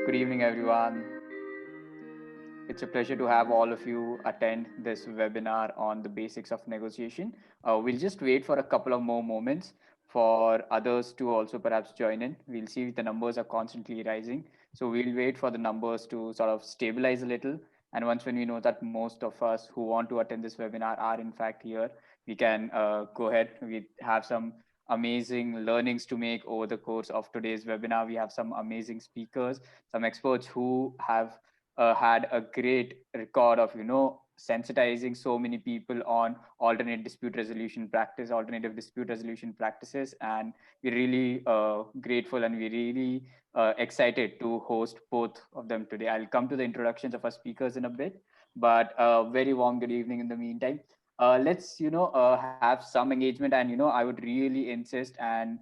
Good evening, everyone. It's a pleasure to have all of you attend this webinar on the basics of negotiation. We'll just wait for a couple of more moments for others to also perhaps join in. We'll see if the numbers are constantly rising. So we'll wait for the numbers to sort of stabilize a little. And once when we know that most of us who want to attend this webinar are in fact here, we can go ahead. We have some amazing learnings to make over the course of today's webinar. We have some amazing speakers, some experts who have had a great record of sensitizing so many people on alternative dispute resolution practices, and we're really grateful and we're really excited to host both of them today. I'll come to the introductions of our speakers in a bit, but very warm good evening in the meantime. Let's have some engagement, and I would really insist and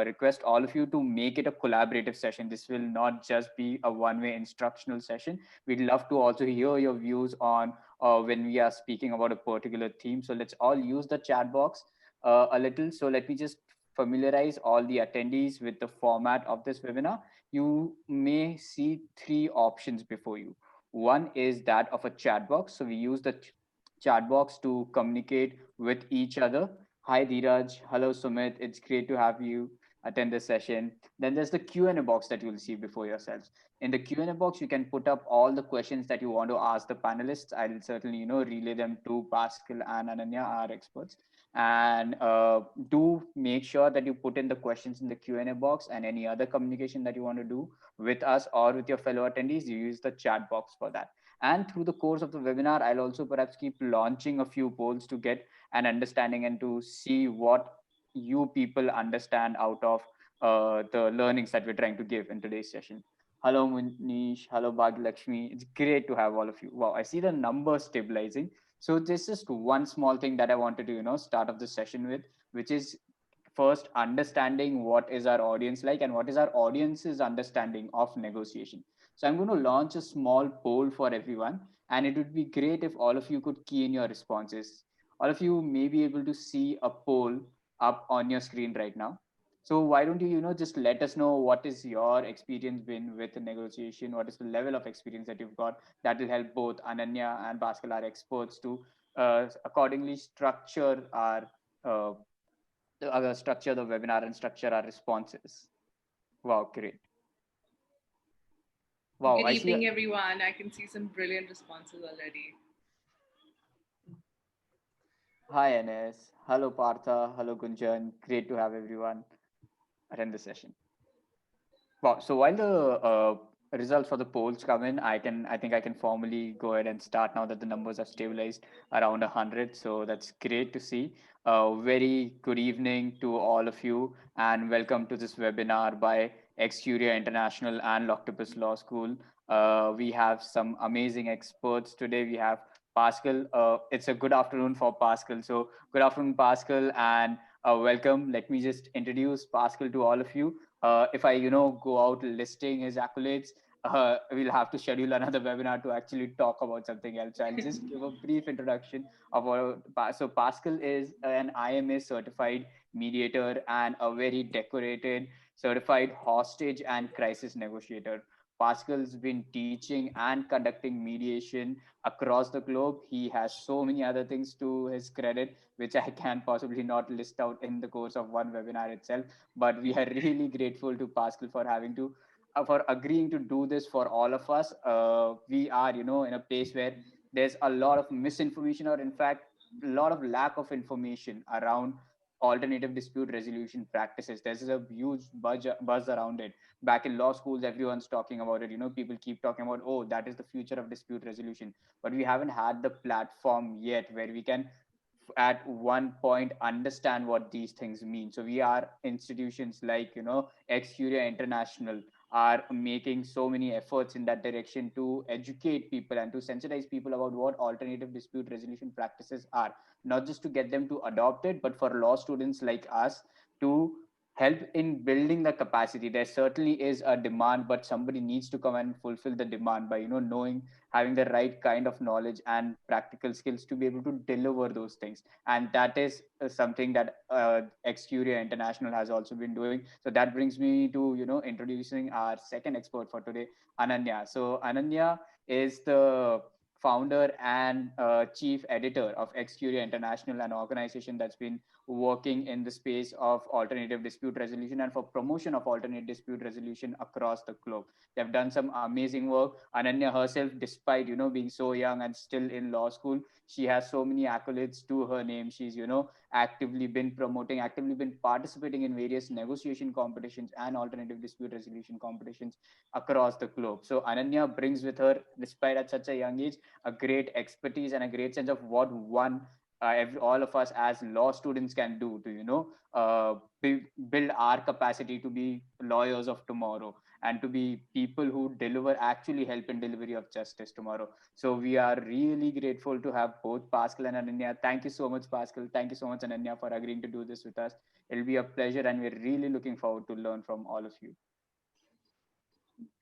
request all of you to make it a collaborative session. This will not just be a one-way instructional session. We'd love to also hear your views on when we are speaking about a particular theme. So let's all use the chat box a little. So let me just familiarize all the attendees with the format of this webinar. You may see three options before you. One is that of a chat box. So we use the chat box to communicate with each other. Hi Dheeraj, hello Sumit, it's great to have you attend this session. Then there's the Q&A box that you'll see before yourselves. In the Q&A box, you can put up all the questions that you want to ask the panelists. I'll certainly, relay them to Pascal and Ananya, our experts. And do make sure that you put in the questions in the Q&A box, and any other communication that you want to do with us or with your fellow attendees, you use the chat box for that. And through the course of the webinar, I'll also perhaps keep launching a few polls to get an understanding and to see what you people understand out of the learnings that we're trying to give in today's session. Hello, Munish. Hello, Bhagyalakshmi. It's great to have all of you. Wow, I see the numbers stabilizing. So there's just one small thing that I wanted to, start off the session with, which is first understanding what is our audience like and what is our audience's understanding of negotiation. So I'm going to launch a small poll for everyone, and it would be great if all of you could key in your responses. All of you may be able to see a poll up on your screen right now. So why don't you, just let us know what is your experience been with the negotiation? What is the level of experience that you've got? That will help both Ananya and Pascal, our experts, to accordingly uh, structure the webinar and structure our responses. Wow, great. Wow, Good I see. evening, everyone. I can see some brilliant responses already. Hi, Ns. Hello, Partha. Hello, Gunjan. Great to have everyone attend the session. Wow. So while the results for the polls come in, I think I can formally go ahead and start now that the numbers have stabilized around 100. So that's great to see. Very good evening to all of you, and welcome to this webinar by Excuria International and Lawctopus Law School. We have some amazing experts today. We have Pascal. It's a good afternoon for Pascal. So good afternoon, Pascal, and welcome. Let me just introduce Pascal to all of you. If I, go out listing his accolades, we'll have to schedule another webinar to actually talk about something else. So I'll just give a brief introduction of what. So Pascal is an IMA certified mediator and a very decorated certified hostage and crisis negotiator. Pascal's been teaching and conducting mediation across the globe. He has so many other things to his credit, which I can possibly not list out in the course of one webinar itself. But we are really grateful to Pascal for having to for agreeing to do this for all of us. We are, in a place where there's a lot of misinformation, or in fact, a lot of lack of information around alternative dispute resolution practices. There's a huge buzz around it. Back in law schools, everyone's talking about it. People keep talking about, oh, that is the future of dispute resolution. But we haven't had the platform yet where we can at one point understand what these things mean. So we are institutions like Ex Curia International are making so many efforts in that direction to educate people and to sensitize people about what alternative dispute resolution practices are, not just to get them to adopt it, but for law students like us to help in building the capacity. There certainly is a demand, but somebody needs to come and fulfill the demand by, knowing, having the right kind of knowledge and practical skills to be able to deliver those things. And that is something that Excuria International has also been doing. So that brings me to, introducing our second expert for today, Ananya. So Ananya is the founder and chief editor of Excuria International, an organization that's been working in the space of alternative dispute resolution and for promotion of alternate dispute resolution across the globe. They've done some amazing work. Ananya herself, despite being so young and still in law school, she has so many accolades to her name. She's actively been promoting, actively been participating in various negotiation competitions and alternative dispute resolution competitions across the globe. So Ananya brings with her, despite at such a young age, a great expertise and a great sense of what all of us as law students can do to build our capacity to be lawyers of tomorrow and to be people who deliver, actually help in delivery of justice tomorrow. So we are really grateful to have both Pascal and Ananya. Thank you so much, Pascal. Thank you so much, Ananya, for agreeing to do this with us. It'll be a pleasure, and we're really looking forward to learn from all of you.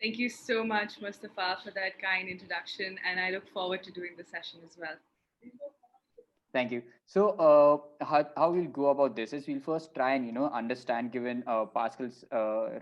Thank you so much, Mustafa, for that kind introduction, and I look forward to doing the session as well. Thank you. So, how we'll go about this is we'll first try and understand, given Pascal's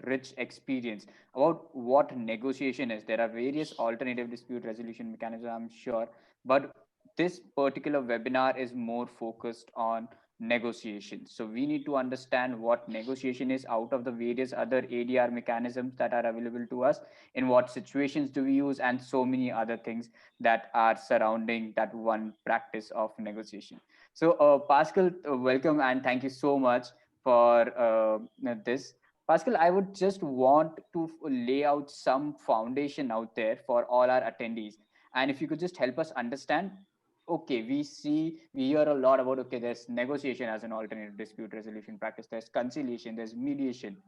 rich experience, about what negotiation is. There are various alternative dispute resolution mechanisms, I'm sure, but this particular webinar is more focused on negotiation. So we need to understand what negotiation is out of the various other ADR mechanisms that are available to us. In what situations do we use, and so many other things that are surrounding that one practice of negotiation. So, Pascal, welcome and thank you so much for this. Pascal, I would just want to lay out some foundation out there for all our attendees. And if you could just help us understand, okay, we hear a lot about, okay, there's negotiation as an alternative dispute resolution practice, there's conciliation, there's mediation.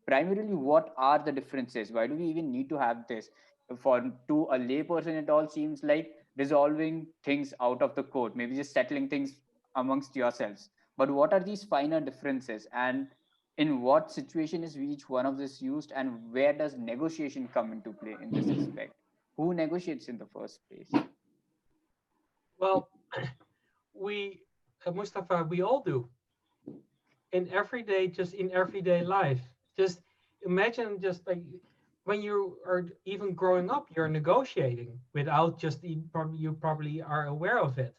Primarily, what are the differences? Why do we even need to have this? For to a layperson, it all seems like resolving things out of the court, maybe just settling things amongst yourselves. But what are these finer differences, and in what situation is each one of this used, and where does negotiation come into play in this aspect? Who negotiates in the first place? Well, we, Mustafa, we all do just in everyday life. Just imagine, just like when you are even growing up, you're negotiating without just you probably are aware of it.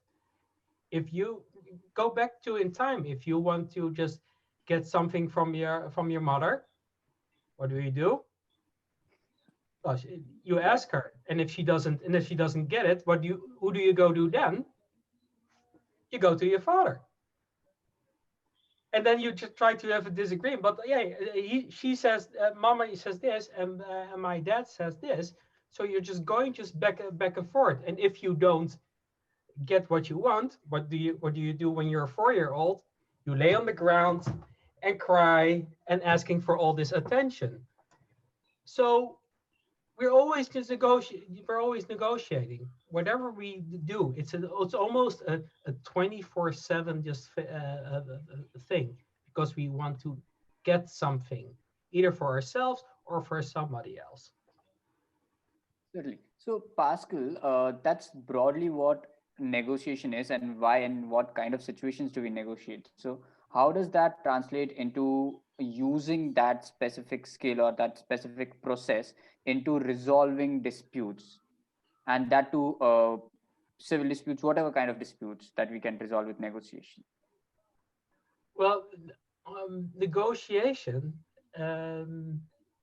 If you go back to in time, if you want to just get something from your mother, what do? Well, you ask her, and if she doesn't get it, who do you go to then? You go to your father. And then you just try to have a disagreement. But yeah, she says, Mama says this, and my dad says this. So you're just going back and forth. And if you don't get what you want, what do you do when you're a 4-year-old? You lay on the ground and cry and asking for all this attention. So we're always negotiating. Whatever we do, it's almost a 24/7 just thing, because we want to get something either for ourselves or for somebody else. Certainly. So, Pascal, that's broadly what negotiation is, and why and what kind of situations do we negotiate. So, how does that translate into using that specific skill or that specific process into resolving disputes, and that to civil disputes, whatever kind of disputes that we can resolve with negotiation? Well, negotiation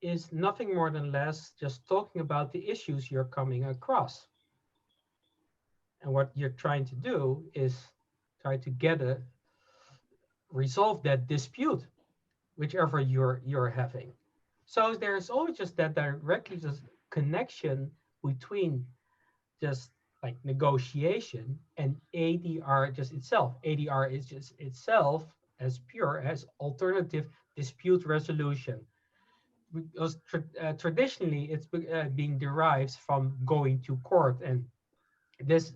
is nothing more than less just talking about the issues you're coming across. And what you're trying to do is try to resolve that dispute, whichever you're having. So there's always just that directly just connection between just like negotiation and ADR just itself. ADR is just itself as pure as alternative dispute resolution. Because traditionally it's being derived from going to court, and this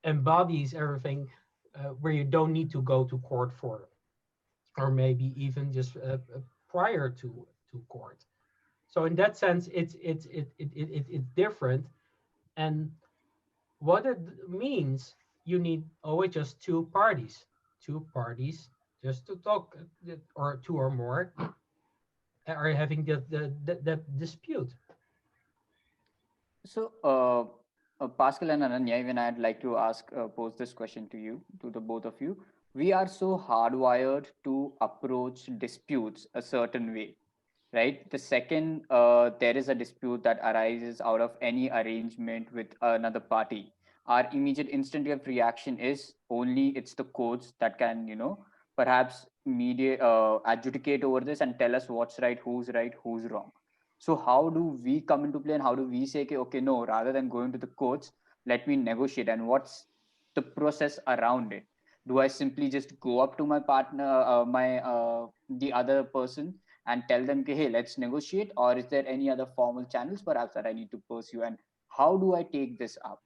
embodies everything where you don't need to go to court for, or maybe even just prior to court. So in that sense, it's different. And what it means, you need always just two parties just to talk, or two or more are having that dispute. So, Pascal and Ananya, even I'd like to pose this question to you, to the both of you. We are so hardwired to approach disputes a certain way, right? The second there is a dispute that arises out of any arrangement with another party, our immediate instinctive reaction is only it's the courts that can, perhaps mediate, adjudicate over this and tell us what's right, who's wrong. So how do we come into play, and how do we say, okay, no, rather than going to the courts, let me negotiate? And what's the process around it? Do I simply just go up to my partner, my the other person, and tell them, hey, let's negotiate? Or is there any other formal channels perhaps that I need to pursue? And how do I take this up?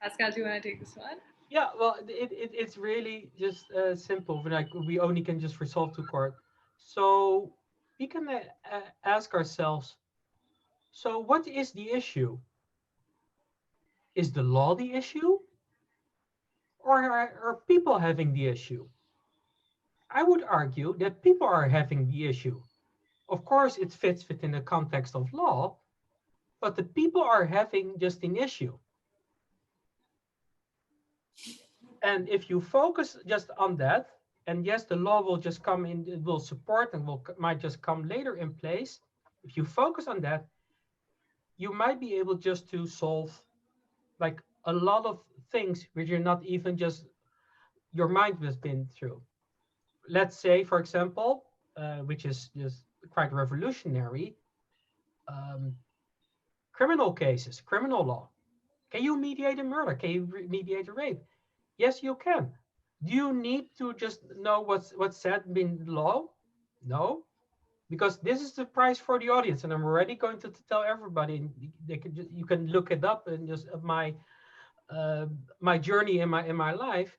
Pascal, do you want to take this one? Yeah, well, it's really just simple. Like, we only can just resolve to court. So we can ask ourselves, so what is the issue? Is the law the issue? Or are people having the issue? I would argue that people are having the issue. Of course, it fits within the context of law, but the people are having just an issue. And if you focus just on that, and yes, the law will just come in, it will support and might just come later in place. If you focus on that, you might be able just to solve like a lot of things which you're not even just, your mind has been through. Let's say, for example, which is just quite revolutionary, criminal cases, criminal law. Can you mediate a murder? Can you mediate a rape? Yes, you can. Do you need to just know what's said in law? No, because this is the prize for the audience, and I'm already going to tell everybody. You can look it up and just my my journey in my life.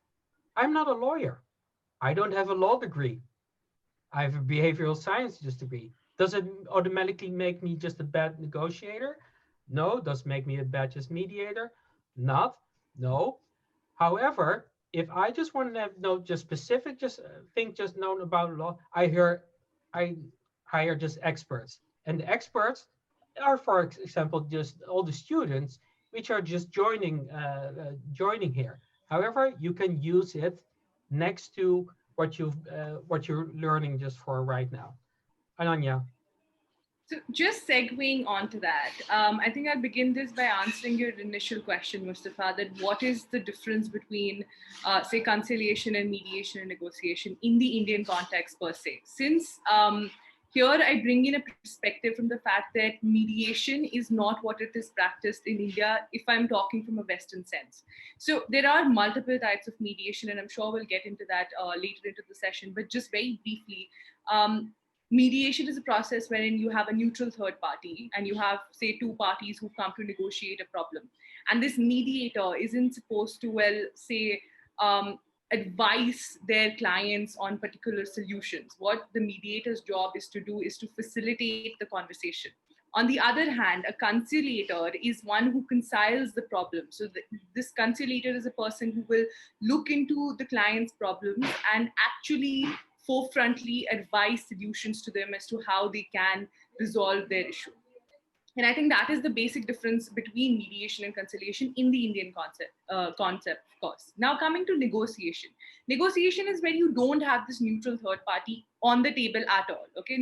I'm not a lawyer. I don't have a law degree. I have a behavioral sciences degree. Does it automatically make me just a bad negotiator? No. Does it make me a bad just mediator? Not. No. However, if I just want to know just specific thing just known about law, I hire just experts, and the experts are, for example, just all the students which are just joining here. However, you can use it next to what you're learning just for right now. Ananya. So just segueing onto that, I think I'll begin this by answering your initial question, Mustafa, that what is the difference between, say, conciliation and mediation and negotiation in the Indian context per se? Since here I bring in a perspective from the fact that mediation is not what it is practiced in India, if I'm talking from a Western sense. So there are multiple types of mediation, and I'm sure we'll get into that later into the session, but just very briefly, mediation is a process wherein you have a neutral third party and you have, say, two parties who come to negotiate a problem. And this mediator isn't supposed to, well, say, advise their clients on particular solutions. What the mediator's job is to do is to facilitate the conversation. On the other hand, a conciliator is one who reconciles the problem. So this conciliator is a person who will look into the client's problems and actually forefrontly advise solutions to them as to how they can resolve their issue. And I think that is the basic difference between mediation and conciliation in the Indian concept, of course. Now, coming to negotiation. Negotiation is where you don't have this neutral third party on the table at all. Okay,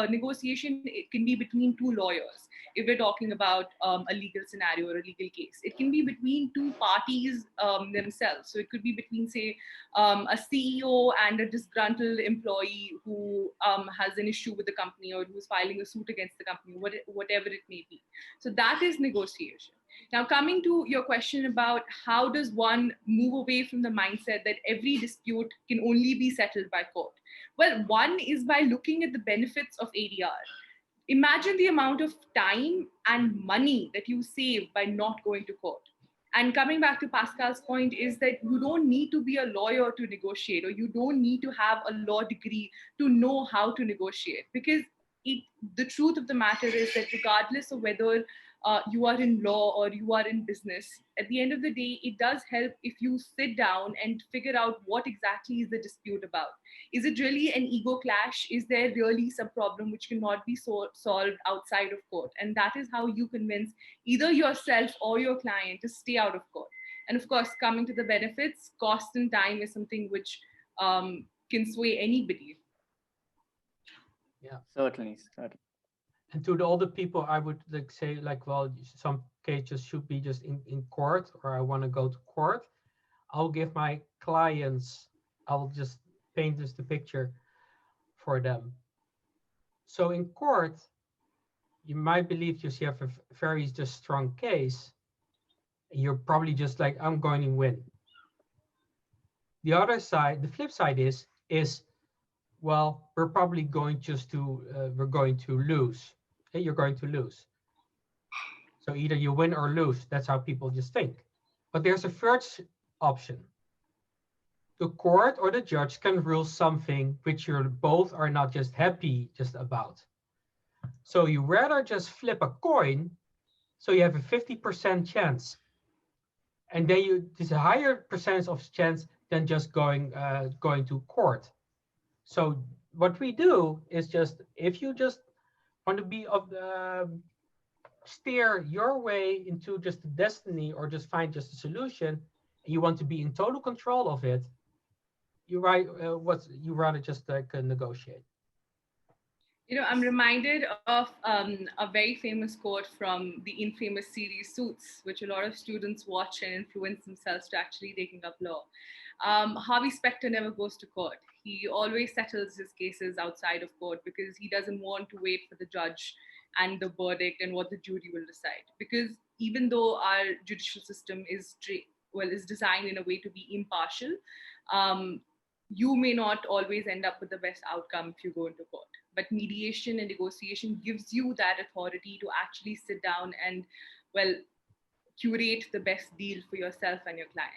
negotiation, it can be between two lawyers. If we're talking about a legal scenario or a legal case, it can be between two parties themselves. So it could be between, say, a CEO and a disgruntled employee who has an issue with the company or who's filing a suit against the company, whatever it may be. So that is negotiation. Now, coming to your question about how does one move away from the mindset that every dispute can only be settled by court? Well, one is by looking at the benefits of ADR. Imagine the amount of time and money that you save by not going to court. And coming back to Pascal's point is that you don't need to be a lawyer to negotiate, or you don't need to have a law degree to know how to negotiate. Because the truth of the matter is that regardless of whether you are in law or you are in business, at the end of the day, it does help if you sit down and figure out what exactly is the dispute about. Is it really an ego clash? Is there really some problem which cannot be solved outside of court? And that is how you convince either yourself or your client to stay out of court. And of course, coming to the benefits, cost and time is something which can sway anybody. Yeah, Certainly. and to all the people, I would like say, like, well, some cases should be just in court, or I want to go to court. I'll give my clients, I'll just paint this the picture for them. So in court, you might believe just you have a very just strong case. You're probably just like, I'm going to win. The other side, the flip side is well, we're probably going just to we're going to lose. Okay, you're going to lose. So either you win or lose. That's how people just think. But there's a third option. The court or the judge can rule something which you both are not just happy just about. So you rather just flip a coin, so you have a 50% chance, and then there's a higher percentage of chance than just going to court. So what we do is just, if you just want to be of the steer your way into just the destiny, or just find just a solution, and you want to be in total control of it, you rather just negotiate. You know, I'm reminded of a very famous quote from the infamous series Suits, which a lot of students watch and influence themselves to actually taking up law. Harvey Specter never goes to court. He always settles his cases outside of court because he doesn't want to wait for the judge and the verdict and what the jury will decide. Because even though our judicial system is designed in a way to be impartial, you may not always end up with the best outcome if you go into court. But mediation and negotiation gives you that authority to actually sit down and, well, curate the best deal for yourself and your client.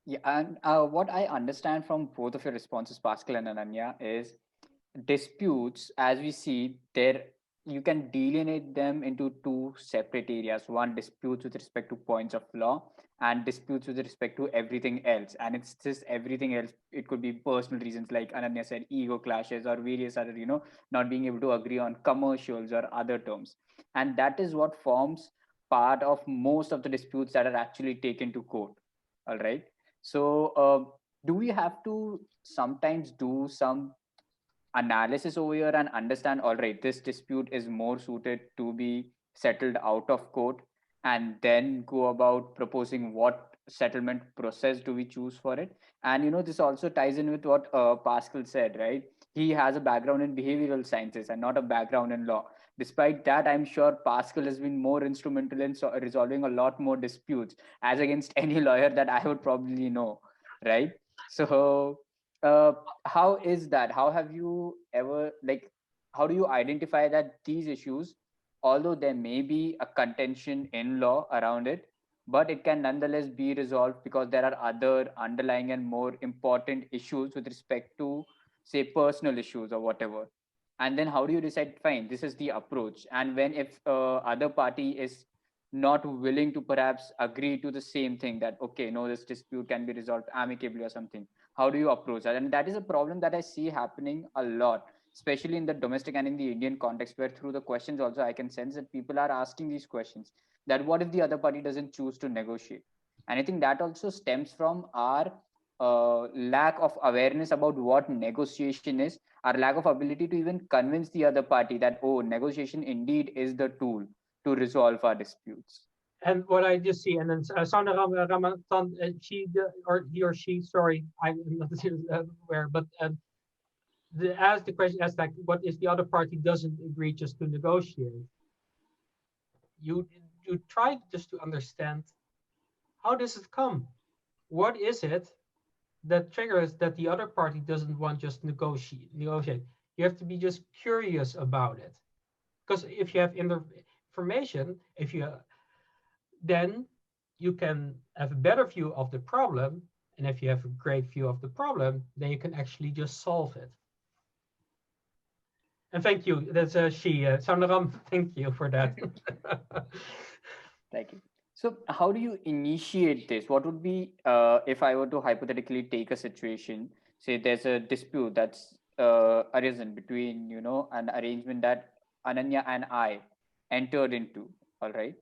Yeah, and what I understand from both of your responses, Pascal and Ananya, is disputes, as we see there, you can delineate them into two separate areas. One, disputes with respect to points of law, and disputes with respect to everything else. And it's just everything else. It could be personal reasons, like Ananya said, ego clashes, or various other, not being able to agree on commercials or other terms. And that is what forms part of most of the disputes that are actually taken to court. All right. So do we have to sometimes do some analysis over here and understand, all right, this dispute is more suited to be settled out of court, and then go about proposing what settlement process do we choose for it? And this also ties in with what Pascal said, right? He has a background in behavioral sciences and not a background in law. Despite that, I'm sure Pascal has been more instrumental in resolving a lot more disputes as against any lawyer that I would probably know, right? So how is that? How have you ever, like, how do you identify that these issues, although there may be a contention in law around it, but it can nonetheless be resolved because there are other underlying and more important issues with respect to, say, personal issues or whatever? And then how do you decide, fine, this is the approach? And when, if other party is not willing to perhaps agree to the same thing, that okay, no, this dispute can be resolved amicably or something, how do you approach that? And that is a problem that I see happening a lot, especially in the domestic and in the Indian context, where through the questions also I can sense that people are asking these questions, that what if the other party doesn't choose to negotiate? And I think that also stems from our lack of awareness about what negotiation is, our lack of ability to even convince the other party that, oh, negotiation indeed is the tool to resolve our disputes. And what I just see, and then Sandra Ramanathan, or he or she, sorry, I'm not aware, but ask the question as like, what if the other party doesn't agree just to negotiate? You try just to understand, how does it come? What is it that triggers that the other party doesn't want just negotiate? You have to be just curious about it, because if you have information, then you can have a better view of the problem. And if you have a great view of the problem, then you can actually just solve it. And thank you. That's she, Sandaram. Thank you for that. Thank you. So how do you initiate this? What would be, if I were to hypothetically take a situation, say there's a dispute that's arisen between, an arrangement that Ananya and I entered into, all right?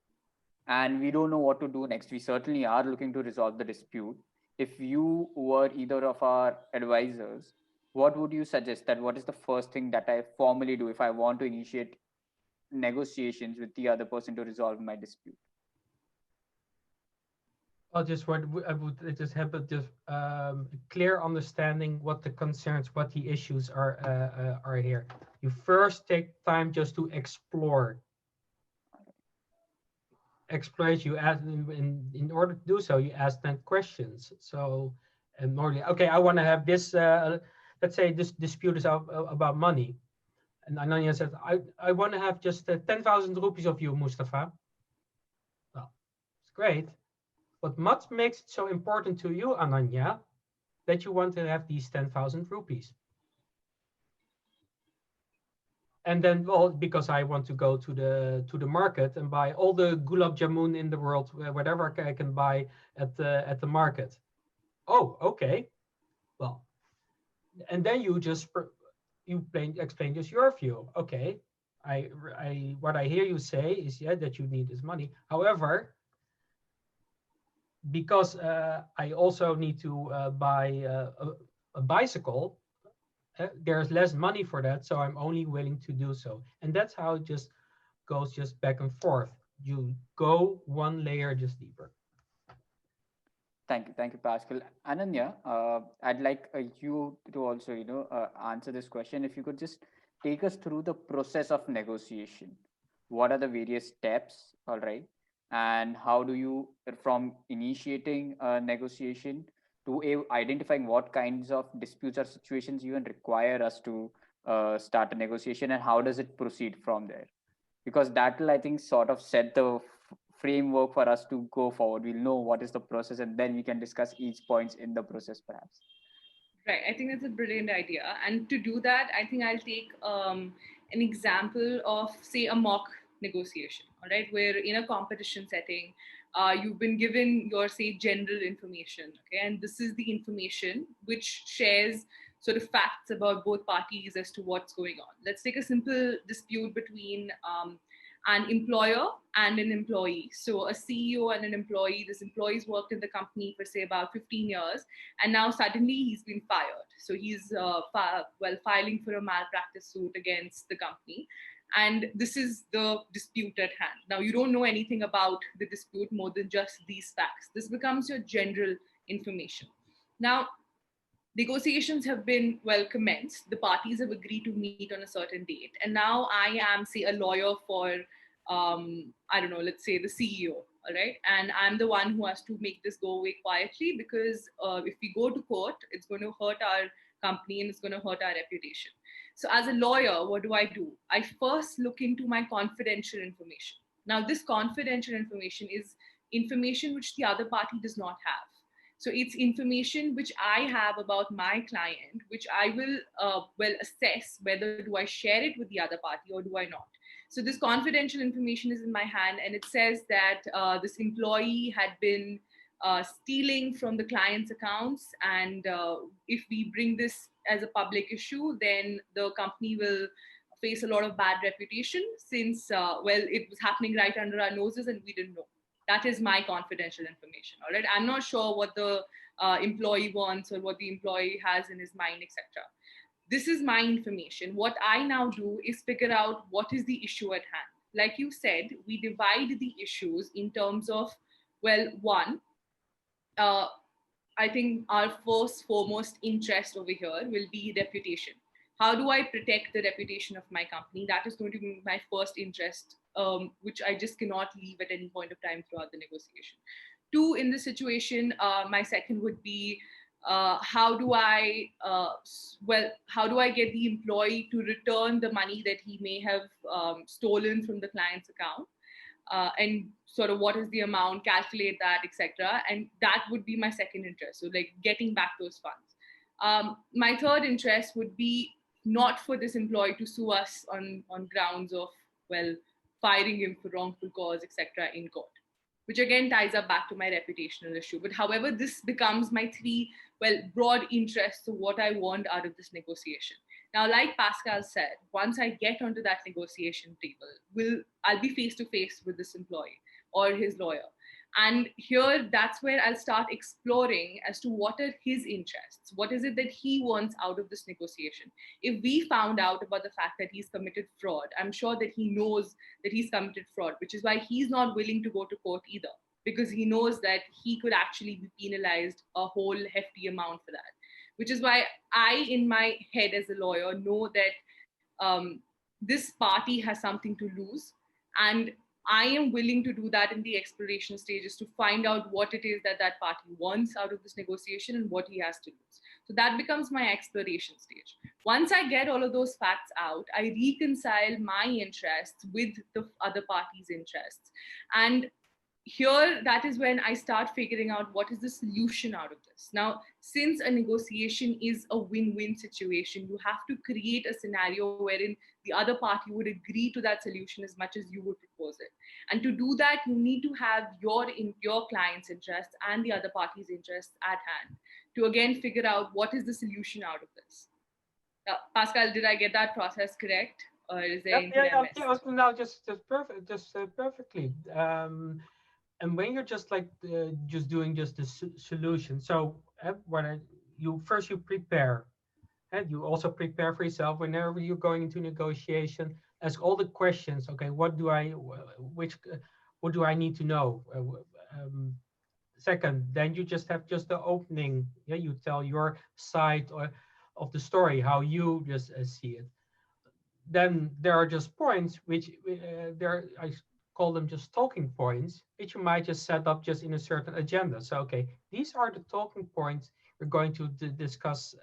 And we don't know what to do next. We certainly are looking to resolve the dispute. If you were either of our advisors, what would you suggest, that what is the first thing that I formally do if I want to initiate negotiations with the other person to resolve my dispute? Well, just what I would just have just clear understanding what the concerns, what the issues are here. You first take time just to explore. You ask in order to do so, you ask them questions. So, and normally, okay, I want to have this. Let's say this dispute is about money, and Ananya says, I want to have just 10,000 rupees of you, Mustafa. Well, it's great. What makes it so important to you, Ananya, that you want to have these 10,000 rupees? And then, well, because I want to go to the market and buy all the gulab jamun in the world, whatever I can buy at the market. Oh, okay. Well, and then you just explain just your view. Okay, what I hear you say is that you need this money. However, because I also need to buy a bicycle, there's less money for that, so I'm only willing to do so. And that's how it just goes just back and forth. You go one layer just deeper. Thank you, Pascal. Ananya, I'd like you to also, answer this question. If you could just take us through the process of negotiation. What are the various steps, all right? And how do you, from initiating a negotiation to identifying what kinds of disputes or situations even require us to start a negotiation, and how does it proceed from there? Because that will, I think, sort of set the framework for us to go forward. We'll know what is the process, and then we can discuss each points in the process, perhaps. Right. I think that's a brilliant idea. And to do that, I think I'll take an example of, say, a mock negotiation, all right, where in a competition setting, you've been given your, say, general information, okay, and this is the information which shares sort of facts about both parties as to what's going on. Let's take a simple dispute between an employer and an employee. So a CEO and an employee, this employee's worked in the company for, say, about 15 years, and now suddenly he's been fired. So he's filing for a malpractice suit against the company. And this is the dispute at hand. Now, you don't know anything about the dispute more than just these facts. This becomes your general information. Now, negotiations have been commenced. The parties have agreed to meet on a certain date. And now I am, say, a lawyer for, I don't know, let's say the CEO, all right? And I'm the one who has to make this go away quietly, because if we go to court, it's going to hurt our company and it's going to hurt our reputation. So as a lawyer, what do? I first look into my confidential information. Now, this confidential information is information which the other party does not have. So it's information which I have about my client, which I will assess whether do I share it with the other party or do I not. So this confidential information is in my hand, and it says that this employee had been stealing from the client's accounts, and if we bring this as a public issue, then the company will face a lot of bad reputation, since it was happening right under our noses and we didn't know. That is my confidential information. All right, I'm not sure what the employee wants or what the employee has in his mind, etc. This is my information. What I now do is figure out what is the issue at hand. Like you said, we divide the issues in terms of, one, I think our foremost interest over here will be reputation. How do I protect the reputation of my company? That is going to be my first interest, which I just cannot leave at any point of time throughout the negotiation. Two, in this situation, my second would be, how do I get the employee to return the money that he may have stolen from the client's account? and sort of what is the amount, calculate that, etc. And that would be my second interest. So like getting back those funds. My third interest would be not for this employee to sue us on grounds of, well, firing him for wrongful cause, etc. in court, which again ties up back to my reputational issue. But however, this becomes my three, well, broad interests of what I want out of this negotiation. Now, like Pascal said, once I get onto that negotiation table, I'll be face to face with this employee or his lawyer. And here, that's where I'll start exploring as to what are his interests. What is it that he wants out of this negotiation? If we found out about the fact that he's committed fraud, I'm sure that he knows that he's committed fraud, which is why he's not willing to go to court either, because he knows that he could actually be penalized a whole hefty amount for that. Which is why I, in my head as a lawyer, know that this party has something to lose. And I am willing to do that in the exploration stages to find out what it is that that party wants out of this negotiation and what he has to lose. So that becomes my exploration stage. Once I get all of those facts out, I reconcile my interests with the other party's interests. And here, that is when I start figuring out what is the solution out of this. Now, since a negotiation is a win-win situation, you have to create a scenario wherein the other party would agree to that solution as much as you would propose it. And to do that, you need to have your client's interests and the other party's interests at hand to again figure out what is the solution out of this. Pascal, did I get that process correct? Or is there anything I missed? No, just perfect, perfectly. And when you're just like just doing just the solution, so you prepare, and you also prepare for yourself whenever you're going into negotiation. Ask all the questions. Okay, what do I need to know? Second, then you just have just the opening. Yeah, you tell your side of the story, how you just see it. Then there are just points which I call them just talking points, which you might just set up just in a certain agenda. So, okay, these are the talking points we're going to discuss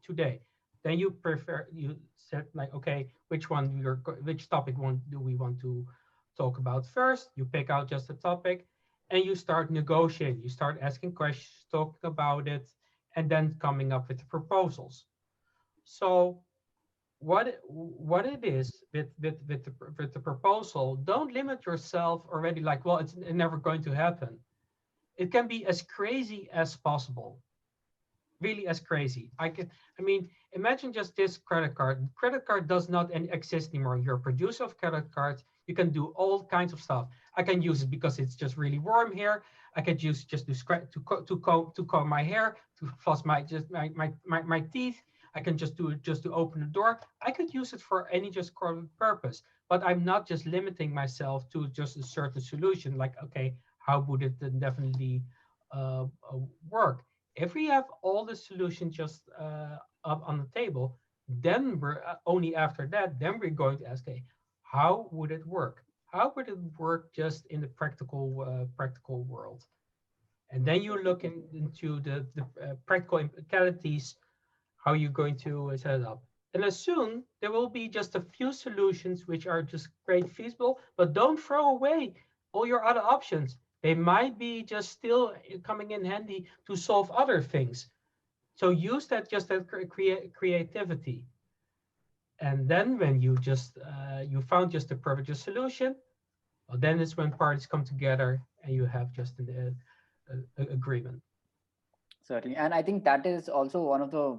today. Then you set like, okay, which topic do we want to talk about first? You pick out just a topic, and you start negotiating. You start asking questions, talking about it, and then coming up with the proposals. So what it is with the proposal, don't limit yourself already like, well, it's never going to happen. It can be as crazy as possible, really as crazy. Imagine just this credit card. Credit card does not exist anymore. You're a producer of credit cards. You can do all kinds of stuff. I can use it because it's just really warm here. I could use just to comb my hair, to floss my teeth. I can just do it just to open the door. I could use it for any just purpose, but I'm not just limiting myself to just a certain solution. Like, okay, how would it then definitely work? If we have all the solutions just up on the table, then we're only after that, then we're going to ask, okay, how would it work? How would it work just in the practical world? And then you look into the practical implications, how you're going to set it up. And as soon there will be just a few solutions which are just great feasible, but don't throw away all your other options. They might be just still coming in handy to solve other things. So use that creativity. And then when you just you found just the perfect solution, well, then it's when parties come together and you have just an agreement. Certainly. And I think that is also one of the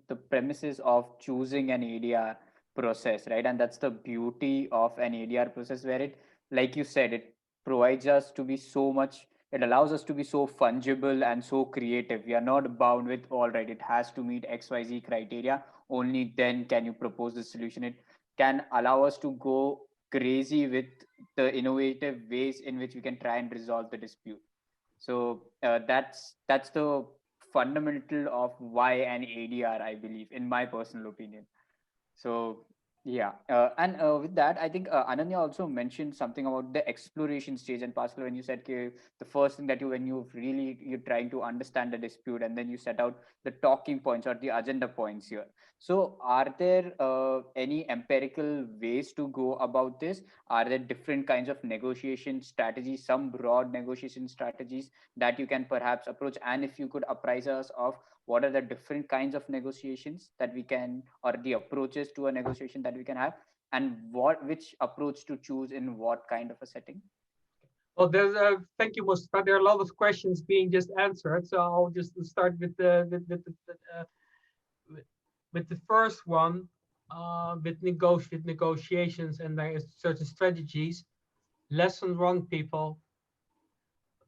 the premises of choosing an ADR process, right? And that's the beauty of an ADR process, where it, like you said, it provides us to be so much, it allows us to be so fungible and so creative. We are not bound with, all right, it has to meet XYZ criteria. Only then can you propose the solution. It can allow us to go crazy with the innovative ways in which we can try and resolve the dispute. So that's the fundamental of why an ADR, I believe, in my personal opinion. So Yeah, and with that, I think Ananya also mentioned something about the exploration stage. And Pascal, when you said the first thing that when you're trying to understand the dispute, and then you set out the talking points or the agenda points here. So, are there any empirical ways to go about this? Are there different kinds of negotiation strategies, some broad negotiation strategies that you can perhaps approach? And if you could apprise us of what are the different kinds of negotiations that we can, or the approaches to a negotiation that we can have, and which approach to choose in what kind of a setting. Well, there's thank you, Mustafa. There are a lot of questions being just answered, so I'll just start with with the first one, with negotiations, and there is certain strategies. Lesson one, people,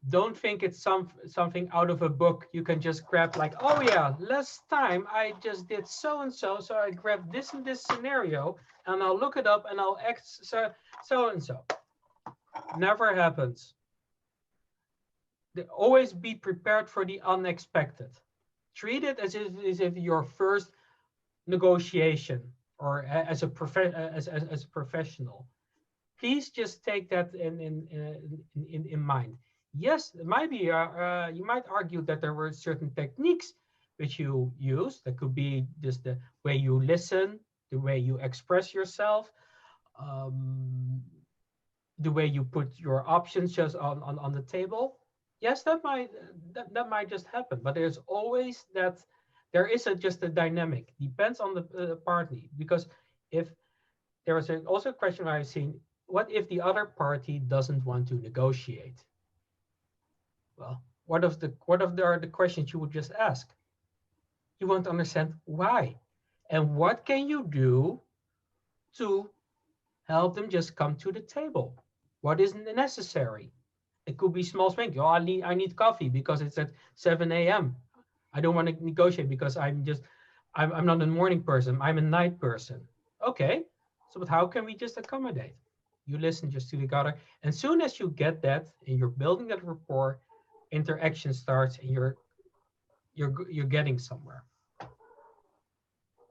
don't think it's something out of a book you can just grab, like, oh yeah, last time I just did so and so, so I grabbed this and this scenario, and I'll look it up and I'll act so and so. Never happens. Always be prepared for the unexpected. Treat it as if your first negotiation, or as a professional. Please just take that in mind. Yes, it might be you might argue that there were certain techniques which you use. That could be just the way you listen, the way you express yourself, um, the way you put your options just on the table. Yes, that might just happen, but there's always that there is just a dynamic. Depends on the party, because if there was also a question I've seen: what if the other party doesn't want to negotiate? Well, are the questions you would just ask? You want to understand why, and what can you do to help them just come to the table? What is necessary? It could be small things. Oh, I need coffee because it's at 7 a.m. I don't want to negotiate because I'm not a morning person. I'm a night person. Okay, so but how can we just accommodate? You listen just to the other, and soon as you get that and you're building that rapport, interaction starts, and you're getting somewhere.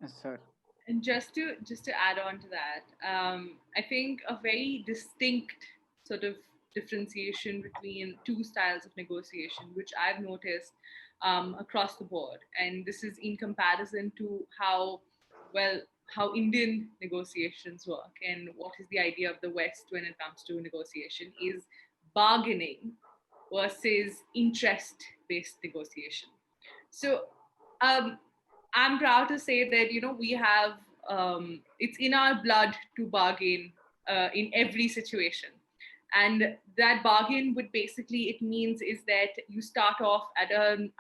Yes, sir. And just to add on to that, I think a very distinct sort of differentiation between two styles of negotiation, which I've noticed across the board, and this is in comparison to well how Indian negotiations work and what is the idea of the West when it comes to negotiation, is bargaining versus interest-based negotiation. So um, I'm proud to say that we have it's in our blood to bargain in every situation, and that bargain would basically it means is that you start off at a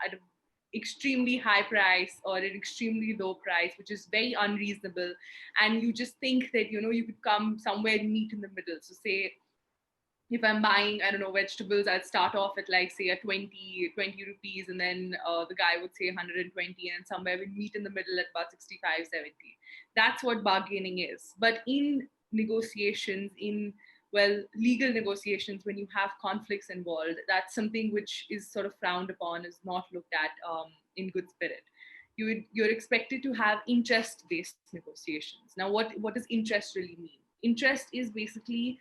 extremely high price or an extremely low price, which is very unreasonable, and you just think that you could come somewhere meet in the middle. So say if I'm buying, I don't know, vegetables, I'd start off at like say a 20 rupees, and then the guy would say 120, and somewhere we meet in the middle at about 65, 70. That's what bargaining is. But in negotiations, in legal negotiations, when you have conflicts involved, that's something which is sort of frowned upon, is not looked at in good spirit. You're expected to have interest-based negotiations. Now, what does interest really mean? Interest is basically,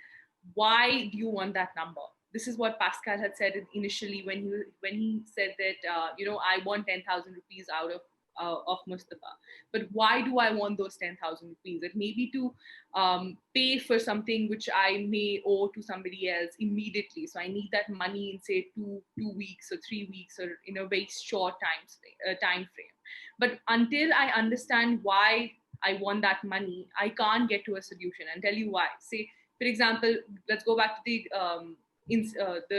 why do you want that number? This is what Pascal had said initially when he said that I want 10,000 rupees out of Mustafa. But why do I want those 10,000 rupees? It may be to pay for something which I may owe to somebody else immediately. So I need that money in say 2 weeks or 3 weeks, or in a very short time frame. But until I understand why I want that money, I can't get to a solution. And tell you why. Say, for example, let's go back to the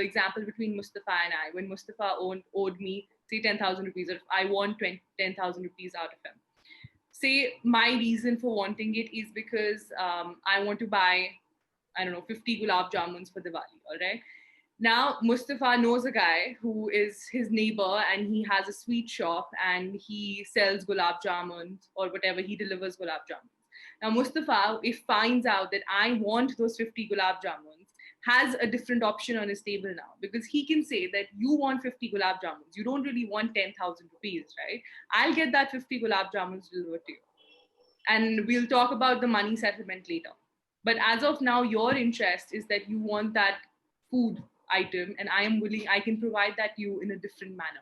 example between Mustafa and I. When Mustafa owed me, say, 10,000 rupees, or if I want 10,000 rupees out of him. Say, my reason for wanting it is because I want to buy, I don't know, 50 gulab jamuns for Diwali, all right? Now, Mustafa knows a guy who is his neighbor, and he has a sweet shop and he sells gulab jamuns or whatever, he delivers gulab jamuns. Now, Mustafa, if finds out that I want those 50 gulab jamuns, has a different option on his table now, because he can say that you want 50 gulab jamuns. You don't really want 10,000 rupees, right? I'll get that 50 gulab jamuns delivered to you. And we'll talk about the money settlement later. But as of now, your interest is that you want that food item, and I can provide that to you in a different manner.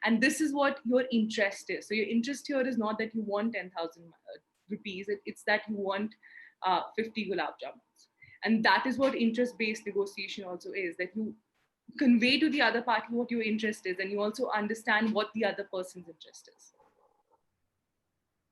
And this is what your interest is. So your interest here is not that you want 10,000 rupees, it's that you want 50 gulab jamuns. And that is what interest based negotiation also is, that you convey to the other party what your interest is, and you also understand what the other person's interest is.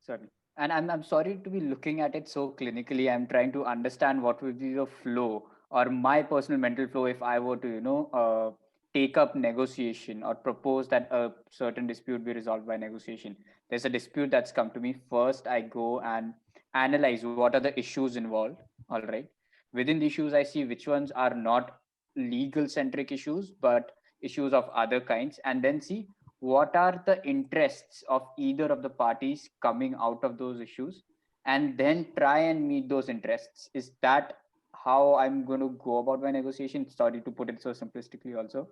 Certainly. And I'm sorry to be looking at it so clinically. I'm trying to understand what would be the flow or my personal mental flow if I were to, take up negotiation or propose that a certain dispute be resolved by negotiation. There's a dispute that's come to me. First, I go and analyze what are the issues involved. All right. Within the issues, I see which ones are not legal centric issues, but issues of other kinds, and then see what are the interests of either of the parties coming out of those issues, and then try and meet those interests. Is that how I'm going to go about my negotiation? Sorry to put it so simplistically also.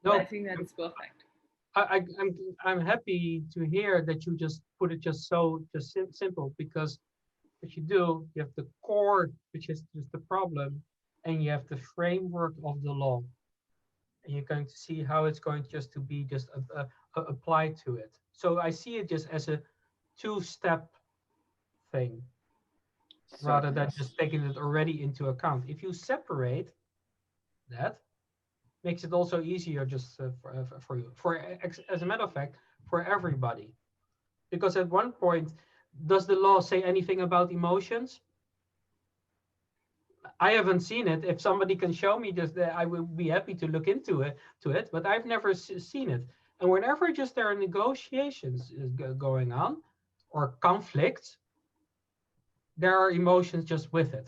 No, I think that's perfect. I'm happy to hear that you just put it just so simple, because what you do, you have the core, which is just the problem, and you have the framework of the law, and you're going to see how it's going just to be just applied to it. So I see it just as a two-step thing rather Certainly. than just taking it already into account. If you separate that, makes it also easier just for you. As a matter of fact, for everybody. Because at one point, does the law say anything about emotions? I haven't seen it. If somebody can show me just that, I will be happy to look into it, but I've never seen it. And whenever just there are negotiations going on or conflicts, there are emotions just with it.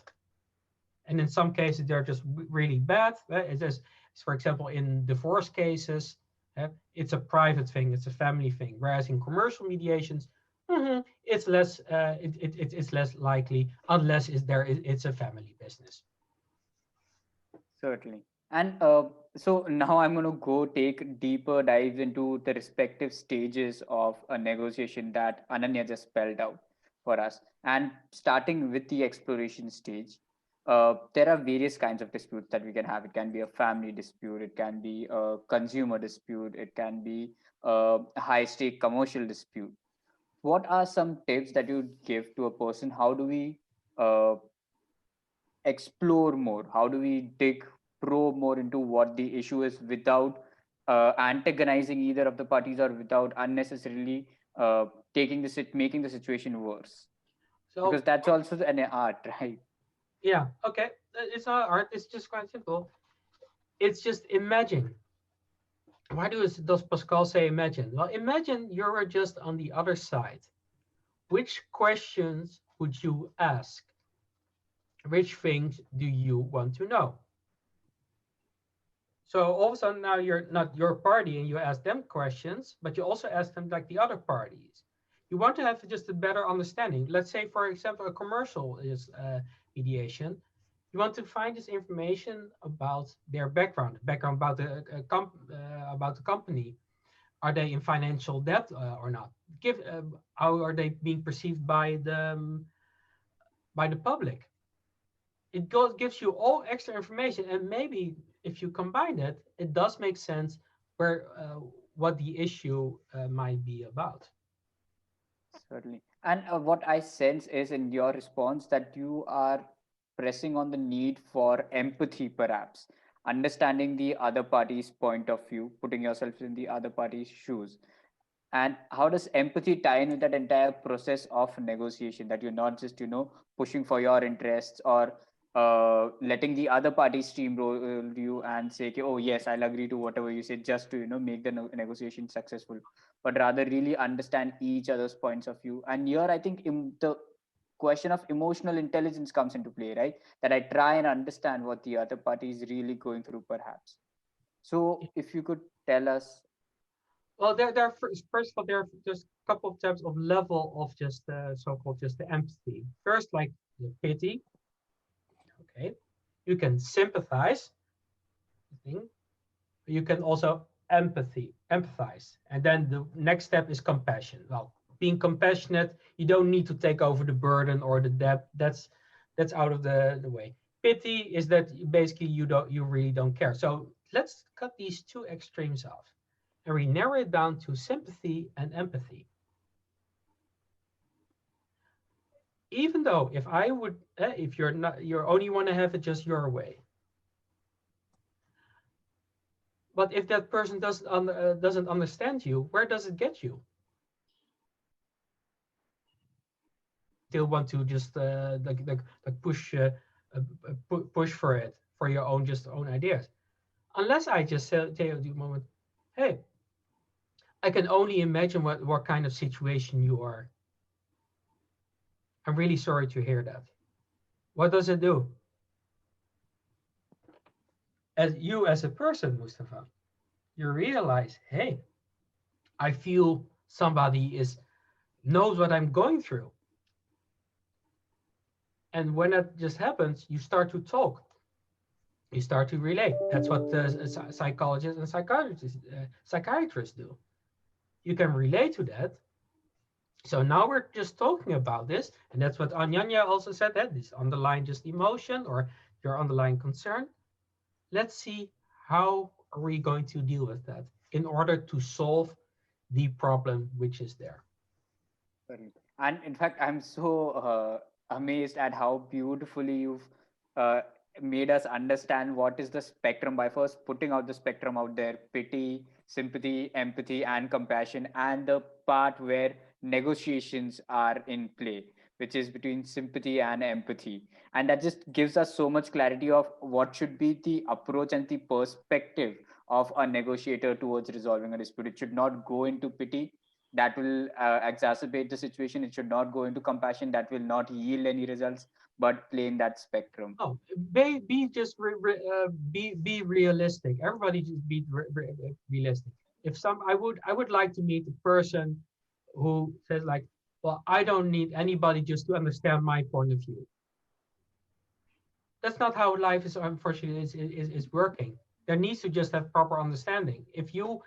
And in some cases, they're just really bad. It's just, for example, in divorce cases, it's a private thing, it's a family thing. Whereas in commercial mediations, it's less it's less likely, unless it's a family business. Certainly. And so now I'm going to go take deeper dives into the respective stages of a negotiation that Ananya just spelled out for us. And starting with the exploration stage, there are various kinds of disputes that we can have. It can be a family dispute, it can be a consumer dispute, it can be a high stake commercial dispute. What are some tips that you give to a person? How do we uh, explore more? How do we probe more into what the issue is without antagonizing either of the parties or without unnecessarily making the situation worse? So Because that's also an art, right? yeah, okay. It's not art, it's just quite simple. It's just imagine. Why does Pascal say imagine? Well, imagine you're just on the other side. Which questions would you ask? Which things do you want to know? So all of a sudden now you're not your party and you ask them questions, but you also ask them like the other parties. You want to have just a better understanding. Let's say, for example, a commercial is mediation. You want to find this information about their background about about the company. Are they in financial debt or not? How are they being perceived by the public? Gives you all extra information, and maybe if you combine it, it does make sense where what the issue might be about. Certainly. And what I sense is in your response that you are pressing on the need for empathy, perhaps, understanding the other party's point of view, putting yourself in the other party's shoes. And how does empathy tie in with that entire process of negotiation, that you're not just, pushing for your interests or letting the other party steamroll you and say, okay, oh, yes, I'll agree to whatever you say just to, make the negotiation successful, but rather really understand each other's points of view. And here, I think the question of emotional intelligence comes into play, right? That I try and understand what the other party is really going through, perhaps. So if you could tell us. Well, there are first of all, there are just a couple of types of level of just so-called just the empathy. First, like the pity. Okay, you can sympathize. You can also empathize, and then the next step is compassion. Well, being compassionate, you don't need to take over the burden or the debt. That's out of the way. Pity is that basically you really don't care. So let's cut these two extremes off, and we narrow it down to sympathy and empathy. Even though if I would, if you're not, you only want to have it just your way. But if that person doesn't understand you, where does it get you? Still want to just push push for it for your own ideas, unless I just tell you at the moment, hey, I can only imagine what kind of situation you are. I'm really sorry to hear that. What does it do? As a person, Mustafa, you realize, hey, I feel somebody knows what I'm going through. And when that just happens, you start to talk. You start to relate. That's what psychologists and psychiatrists do. You can relate to that. So now we're just talking about this, and that's what Ananya also said, that this underlying just emotion or your underlying concern. Let's see how are we going to deal with that in order to solve the problem which is there. And in fact, I'm so amazed at how beautifully you've uh, made us understand what is the spectrum by first putting out the spectrum out there: pity, sympathy, empathy, and compassion, and the part where negotiations are in play, which is between sympathy and empathy. And that just gives us so much clarity of what should be the approach and the perspective of a negotiator towards resolving a dispute. It should not go into pity, that will exacerbate the situation. It should not go into compassion, that will not yield any results, but play in that spectrum. Oh, be just be realistic. Everybody just be realistic. If I would like to meet a person who says like, well, I don't need anybody just to understand my point of view. That's not how life is, unfortunately, is working. There needs to just have proper understanding. If you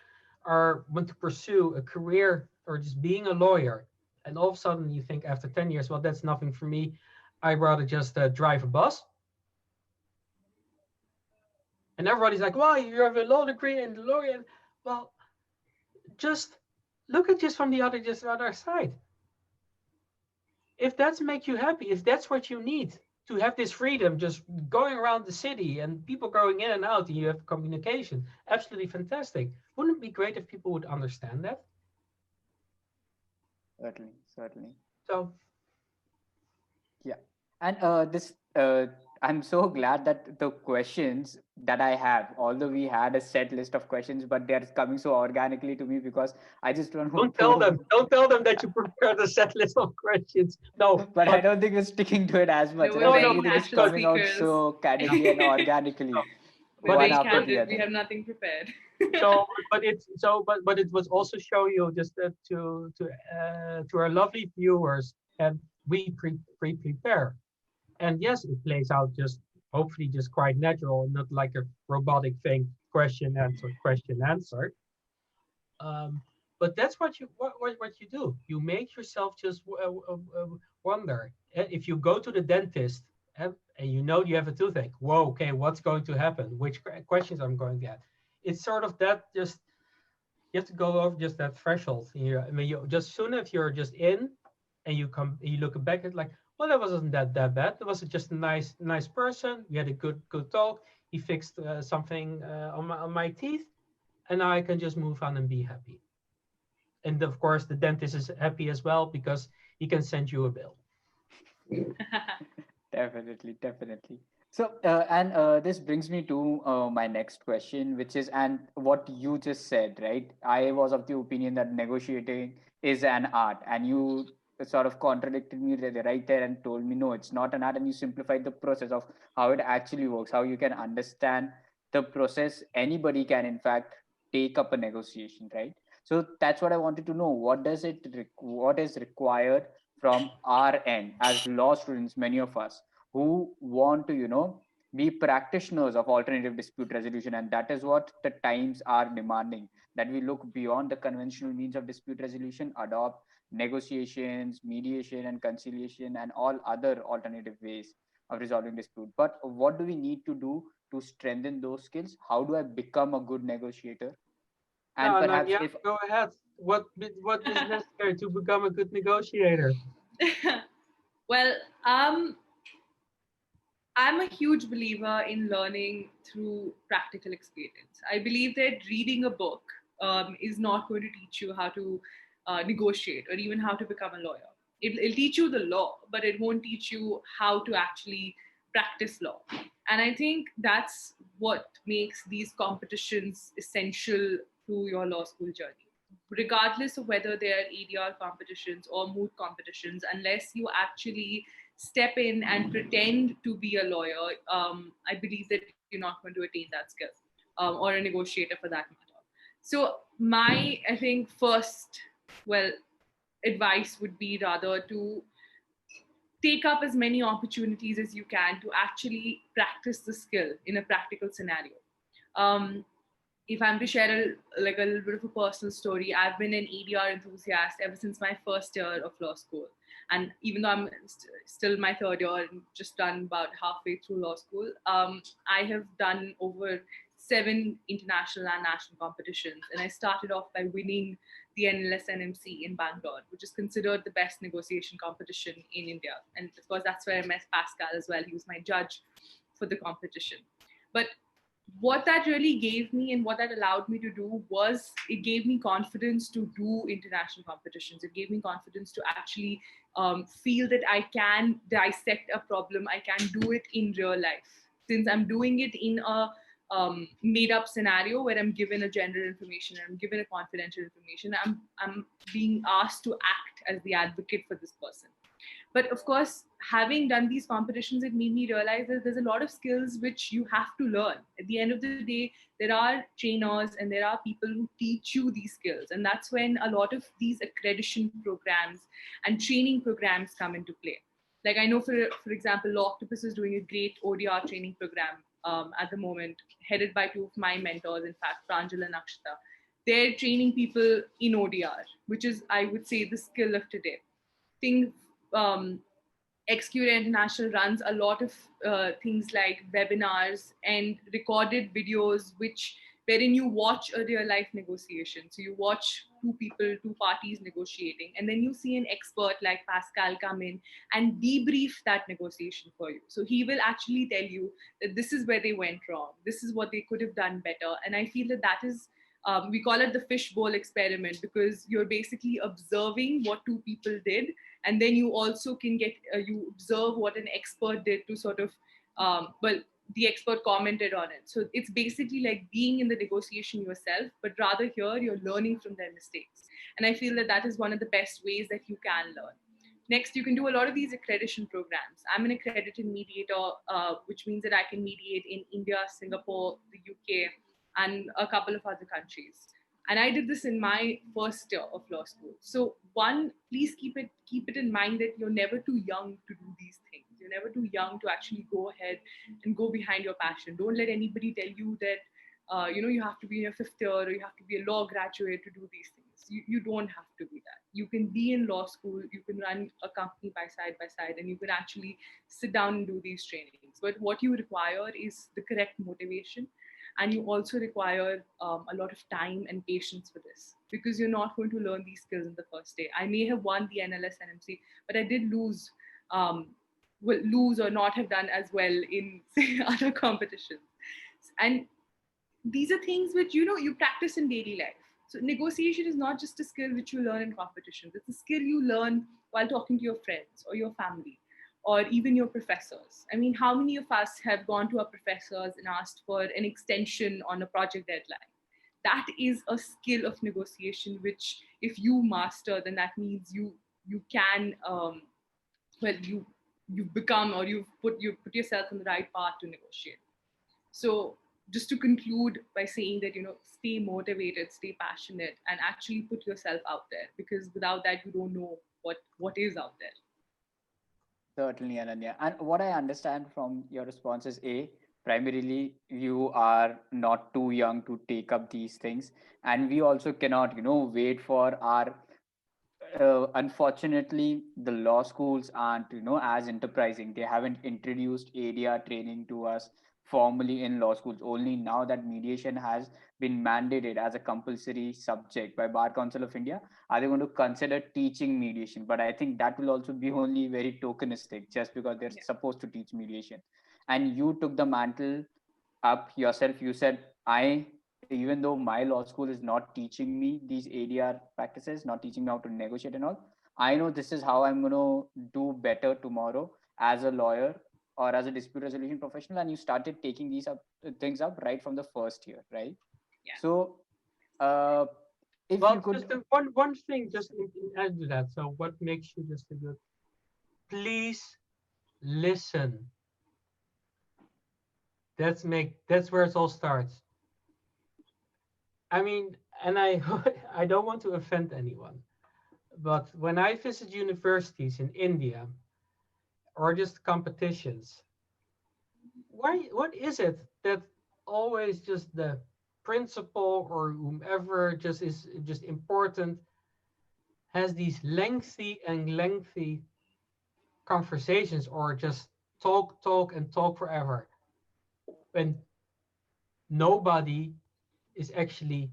want to pursue a career or just being a lawyer, and all of a sudden you think after 10 years, well, that's nothing for me, I'd rather just drive a bus. And everybody's like, well, you have a law degree and lawyer. Well, just look at just from the other side. If that's make you happy, if that's what you need to have this freedom, just going around the city and people going in and out, and you have communication, absolutely fantastic. Wouldn't it be great if people would understand that? Certainly. So, yeah. And I'm so glad that the questions that I have, although we had a set list of questions, but they're coming so organically to me because I just don't want to. Don't tell them that you prepared a set list of questions. No. But I don't think we're sticking to it as much. No, Everything is coming out so candidly and organically. One after the other. We have nothing prepared. but it was also show you just to our lovely viewers, and we prepare. And yes, it plays out just hopefully just quite natural and not like a robotic thing, question answer. But that's what you do. You make yourself just wonder. If you go to the dentist and you know you have a toothache, whoa, okay, what's going to happen? Which questions I'm going to get? It's sort of that, just you have to go over just that threshold. I mean, you just soon if you're just in and you look back at like, well, that wasn't that bad. It was just a nice person. We had a good talk. He fixed something on my teeth, and now I can just move on and be happy. And of course, the dentist is happy as well because he can send you a bill. Definitely. So, this brings me to my next question, which is, and what you just said, right? I was of the opinion that negotiating is an art, and you sort of contradicted me right there and told me, no, it's not an art, and you simplified the process of how it actually works, how you can understand the process. Anybody can, in fact, take up a negotiation, right? So that's what I wanted to know. What is required from our end as law students, many of us who want to be practitioners of alternative dispute resolution. And that is what the times are demanding, that we look beyond the conventional means of dispute resolution, adopt negotiations, mediation, and conciliation, and all other alternative ways of resolving dispute. But what do we need to do to strengthen those skills? How do I become a good negotiator? Yeah, And perhaps Ananya, if go ahead. What is necessary to become a good negotiator? Well, I'm a huge believer in learning through practical experience. I believe that reading a book is not going to teach you how to negotiate or even how to become a lawyer. It'll teach you the law, but it won't teach you how to actually practice law. And I think that's what makes these competitions essential to your law school journey. Regardless of whether they are ADR competitions or moot competitions, unless you actually step in and pretend to be a lawyer, I believe that you're not going to attain that skill, or a negotiator for that matter. So my, I think, first, well, advice would be rather to take up as many opportunities as you can to actually practice the skill in a practical scenario. Um, if I'm to share like a little bit of a personal story, I've been an ADR enthusiast ever since my first year of law school. And even though I'm still my third year and just done about halfway through law school, I have done over 7 international and national competitions. And I started off by winning the NLS-NMC in Bangalore, which is considered the best negotiation competition in India. And of course, that's where I met Pascal as well. He was my judge for the competition. But what that really gave me and what that allowed me to do was it gave me confidence to do international competitions. It gave me confidence to actually feel that I can dissect a problem. I can do it in real life. Since I'm doing it in a made up scenario where I'm given a general information, I'm given a confidential information, I'm being asked to act as the advocate for this person. But of course, having done these competitions, it made me realize that there's a lot of skills which you have to learn. At the end of the day, there are trainers and there are people who teach you these skills. And that's when a lot of these accreditation programs and training programs come into play. Like I know, for example, Lawctopus is doing a great ODR training program at the moment, headed by 2 of my mentors, in fact, Pranjal and Akshita. They're training people in ODR, which is, I would say, the skill of today. Things XQA International runs a lot of things like webinars and recorded videos, which wherein you watch a real life negotiation. So you watch 2 people, 2 parties negotiating, and then you see an expert like Pascal come in and debrief that negotiation for you. So he will actually tell you that this is where they went wrong, this is what they could have done better. And I feel that that is we call it the fishbowl experiment, because you're basically observing what 2 people did, and then you also can get you observe what an expert did to sort of the expert commented on it. So it's basically like being in the negotiation yourself, but rather here you're learning from their mistakes. And I feel that that is one of the best ways that you can learn. Next, you can do a lot of these accreditation programs. I'm an accredited mediator, which means that I can mediate in India, Singapore, the UK, and a couple of other countries. And I did this in my first year of law school. So one, please keep it in mind that you're never too young to do these things. You're never too young to actually go ahead and go behind your passion. Don't let anybody tell you that you have to be in your 5th year or you have to be a law graduate to do these things. You don't have to be that. You can be in law school, you can run a company by side, and you can actually sit down and do these trainings. But what you require is the correct motivation, and you also require a lot of time and patience for this, because you're not going to learn these skills in the first day. I may have won the NLS NMC, but I did lose or not have done as well in, say, other competitions. And these are things which you practice in daily life. So negotiation is not just a skill which you learn in competitions. It's a skill you learn while talking to your friends or your family or even your professors. I mean, how many of us have gone to our professors and asked for an extension on a project deadline? That is a skill of negotiation, which if you master, then that means you can you've become, or you put yourself on the right path to negotiate. So just to conclude by saying that, stay motivated, stay passionate, and actually put yourself out there, because without that, you don't know what is out there. certainly, Ananya. And what I understand from your response is A, primarily you are not too young to take up these things, and we also cannot wait for our unfortunately the law schools aren't as enterprising. They haven't introduced ADR training to us formally in law schools. Only now that mediation has been mandated as a compulsory subject by Bar Council of India are they going to consider teaching mediation. But I think that will also be only very tokenistic, just because they're Yeah. supposed to teach mediation. And you took the mantle up yourself. You said, I, even though my law school is not teaching me these ADR practices, not teaching me how to negotiate and all, I know this is how I'm going to do better tomorrow as a lawyer or as a dispute resolution professional. And you started taking these things up right from the first year, right? Yeah. So, uh, if you Well, could, just one thing, just add to that. So, what makes you just a good? Please listen. That's where it all starts. I mean, and I I don't want to offend anyone, but when I visit universities in India or just competitions, what is it that always just the principal or whomever just is just important has these lengthy conversations or just talk forever when nobody is actually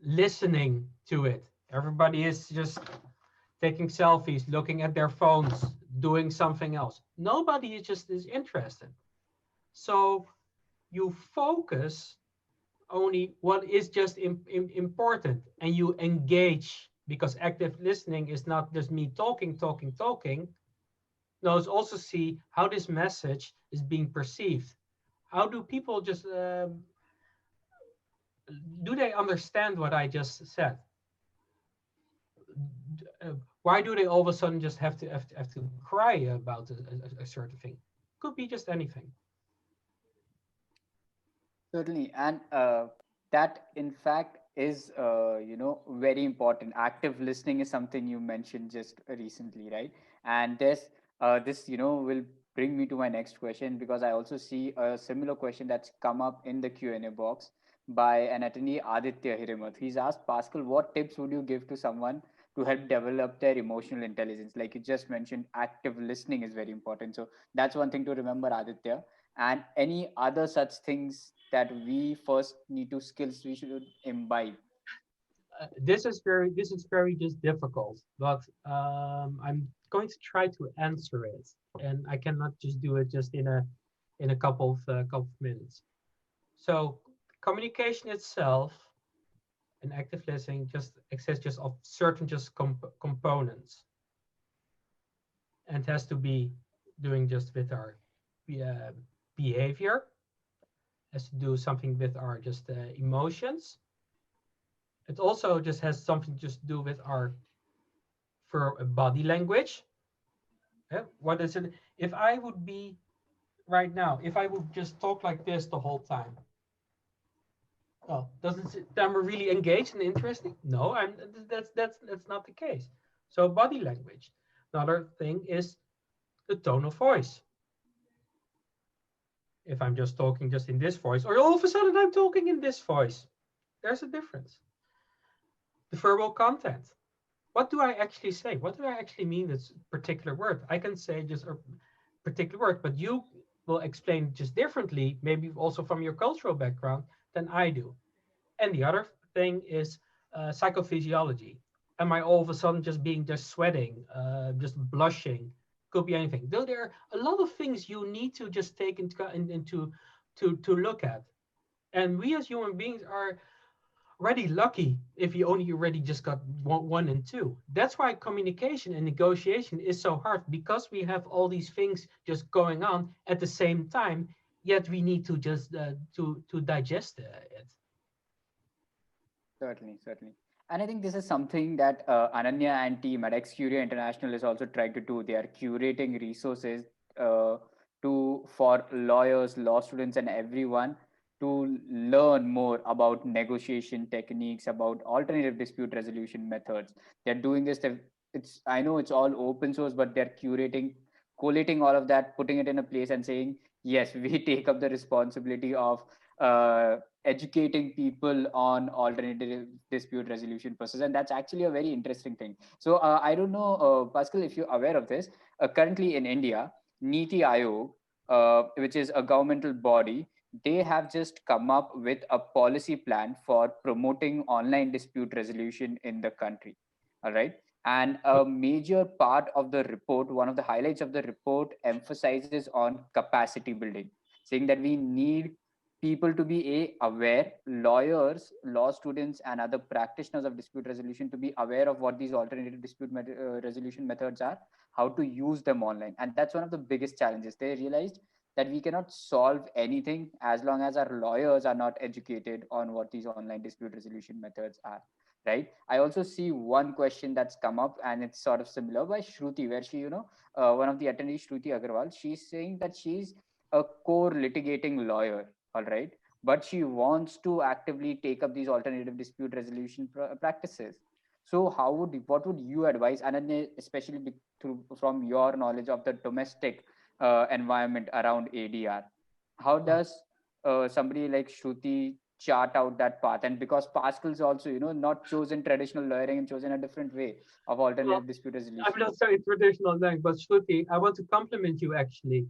listening to it. Everybody is just taking selfies, looking at their phones, doing something else. Nobody is interested. So you focus only what is just important, and you engage, because active listening is not just me talking. No, it's also see how this message is being perceived. How do people just do they understand what I just said? Why do they all of a sudden just have to cry about a certain thing? Could be just anything. certainly, and that in fact is very important. Active listening is something you mentioned just recently, right? And this will bring me to my next question, because I also see a similar question that's come up in the Q&A box by an attendee, Aditya Hirimath. He's asked, Pascal, what tips would you give to someone to help develop their emotional intelligence? Like you just mentioned, active listening is very important. So that's one thing to remember, Aditya. And any other such things that we first need to skills we should imbibe. This is very just difficult, but I'm going to try to answer it, and I cannot just do it just in a couple of minutes. So communication itself and active listening just exists just of certain just components, and has to be doing just with our uh, behavior, has to do something with our just emotions. It also just has something just to do with our for body language. What is it? If I would be right now, if I would just talk like this the whole time, well, doesn't it, am I really engaged and interesting? No, I'm. That's not the case. So body language. Another thing is the tone of voice. If I'm just talking just in this voice, or all of a sudden I'm talking in this voice, there's a difference. The verbal content. What do I actually say? What do I actually mean with a particular word? I can say just a particular word, but you will explain just differently, maybe also from your cultural background, than I do. And the other thing is psychophysiology. Am I all of a sudden just being just sweating, just blushing? Could be anything. Though there are a lot of things you need to just take into to look at. And we as human beings are already lucky if you only already just got one and two. That's why communication and negotiation is so hard, because we have all these things just going on at the same time. Yet we need to just to digest it. Certainly, certainly. And I think this is something that Ananya and team at Xcuria International is also trying to do. They are curating resources uh, for lawyers, law students, and everyone to learn more about negotiation techniques, about alternative dispute resolution methods. They're doing this. It's I know it's all open source, but they're curating, collating all of that, putting it in a place, and saying yes, we take up the responsibility of educating people on alternative dispute resolution process, and that's actually a very interesting thing. So I don't know, Pascal, if you're aware of this. Currently in India, Niti Aayog, which is a governmental body, they have just come up with a policy plan for promoting online dispute resolution in the country. All right. And a major part of the report, one of the highlights of the report, emphasizes on capacity building, saying that we need people to be aware, lawyers, law students, and other practitioners of dispute resolution to be aware of what these alternative dispute resolution methods are, how to use them online. And that's one of the biggest challenges. They realized that we cannot solve anything as long as our lawyers are not educated on what these online dispute resolution methods are, right? I also see one question that's come up, and it's sort of similar by Shruti, where she, one of the attendees, Shruti Agrawal, she's saying that she's a core litigating lawyer, all right, but she wants to actively take up these alternative dispute resolution practices. So, what would you advise, Ananya, especially from your knowledge of the domestic environment around ADR? How does somebody like Shruti chart out that path? And because Pascal's also, not chosen traditional lawyering and chosen a different way of Well, alternative dispute I'm resolution. not saying traditional language, but Shruti, I want to compliment you actually,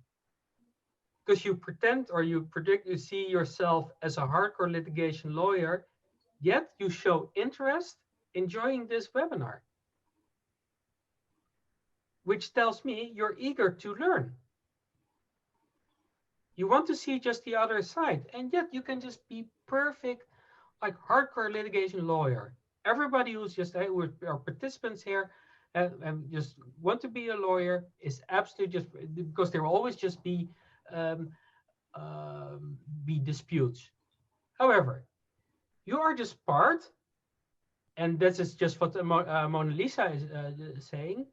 because you pretend or you predict you see yourself as a hardcore litigation lawyer, yet you show interest in joining this webinar, which tells me you're eager to learn. You want to see just the other side, and yet you can just be perfect, like hardcore litigation lawyer. Everybody who's just who are participants here and just want to be a lawyer is absolutely just because there will always just um, be disputes. However, you are just part, and this is just what Mona Lisa is saying.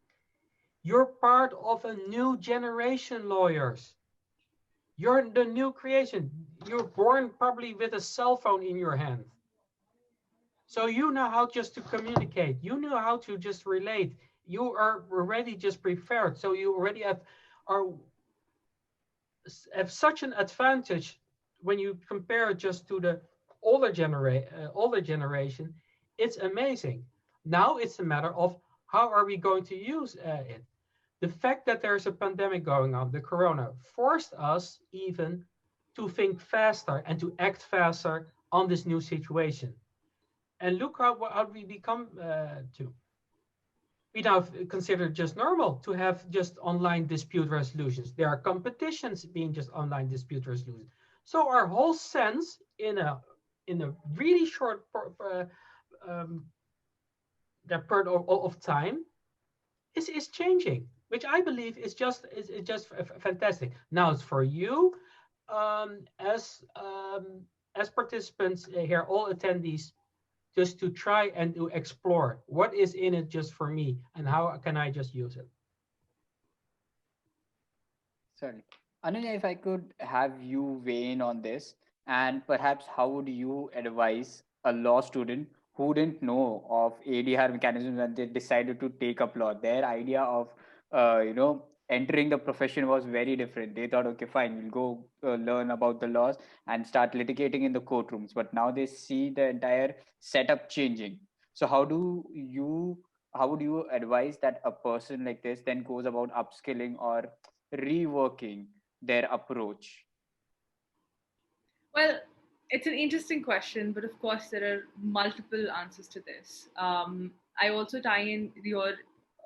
You're part of a new generation lawyers. You're the new creation. You're born probably with a cell phone in your hand. So you know how just to communicate. You know how to just relate. You are already just prepared. So you already have such an advantage when you compare it just to the older generation. It's amazing. Now it's a matter of how are we going to use it. The fact that there's a pandemic going on, the corona, forced us even to think faster and to act faster on this new situation. And look how we become to. We now consider it just normal to have just online dispute resolutions. There are competitions being just online dispute resolutions. So our whole sense in a really short that part of time is changing, which I believe is just fantastic. Now it's for you as participants here, all attendees, just to try and to explore what is in it just for me and how can I just use it. Sorry. Ananya, if I could have you weigh in on this, and perhaps how would you advise a law student who didn't know of ADR mechanisms when they decided to take up law? Their idea of, entering the profession was very different. They thought, okay, fine, we'll go learn about the laws and start litigating in the courtrooms. But now they see the entire setup changing. So how would you advise that a person like this then goes about upskilling or reworking their approach? Well, it's an interesting question, but of course, there are multiple answers to this. I also tie in your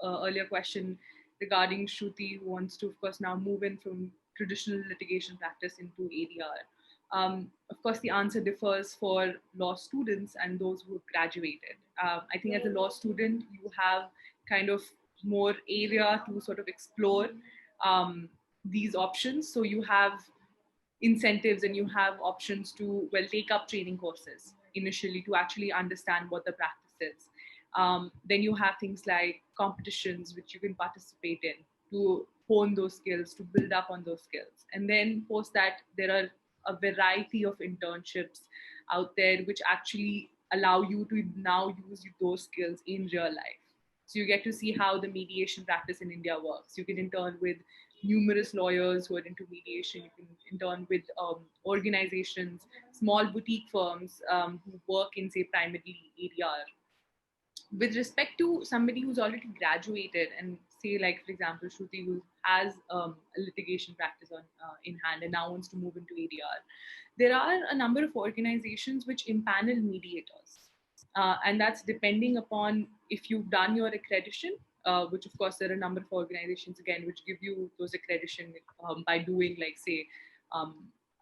earlier question regarding Shruti, who wants to, of course, now move in from traditional litigation practice into ADR. Of course, the answer differs for law students and those who have graduated. I think as a law student, you have kind of more area to sort of explore these options. So you have incentives and you have options to take up training courses initially to actually understand what the practice is. Then you have things like competitions which you can participate in to hone those skills, to build up on those skills. And then post that, there are a variety of internships out there which actually allow you to now use those skills in real life. So you get to see how the mediation practice in India works. You can intern with numerous lawyers who are into mediation. You can intern with organizations, small boutique firms who work in, say, primarily ADR. With respect to somebody who's already graduated and say, like, for example, Shruti, who has a litigation practice on in hand and now wants to move into ADR, there are a number of organizations which impanel mediators, and that's depending upon if you've done your accreditation, which of course there are a number of organizations again which give you those accreditation by doing, like, say, um,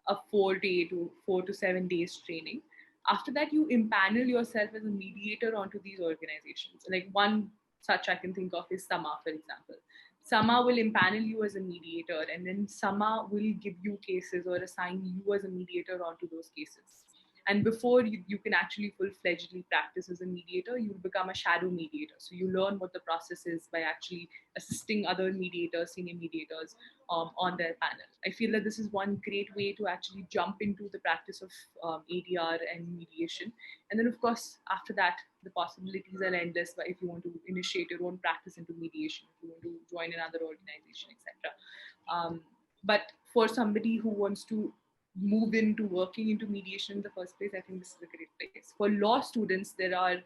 a 4 to 7 days training. After that, you impanel yourself as a mediator onto these organizations. Like, one such I can think of is Sama, for example. Sama will impanel you as a mediator, and then Sama will give you cases or assign you as a mediator onto those cases. And before you can actually full-fledgedly practice as a mediator, you become a shadow mediator. So you learn what the process is by actually assisting other mediators, senior mediators, on their panel. I feel that this is one great way to actually jump into the practice of ADR and mediation. And then, of course, after that, the possibilities are endless. But if you want to initiate your own practice into mediation, if you want to join another organization, etc. But for somebody who wants to move into working into mediation in the first place, I think this is a great place. For law students, there are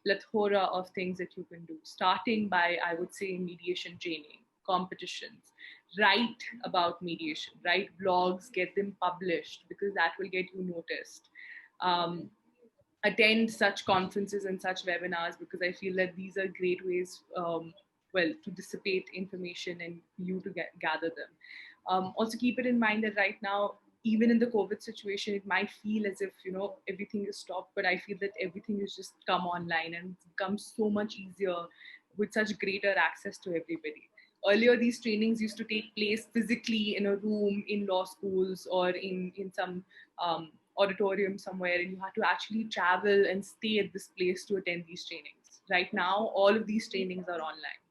plethora of things that you can do, starting by, I would say, mediation training, competitions, write about mediation, write blogs, get them published, because that will get you noticed. Attend such conferences and such webinars, because I feel that these are great ways, to dissipate information and you to gather them. Also keep it in mind that right now, even in the COVID situation, it might feel as if, everything is stopped, but I feel that everything has just come online and it's become so much easier with such greater access to everybody. Earlier, these trainings used to take place physically in a room in law schools or in some auditorium somewhere, and you had to actually travel and stay at this place to attend these trainings. Right now, all of these trainings are online.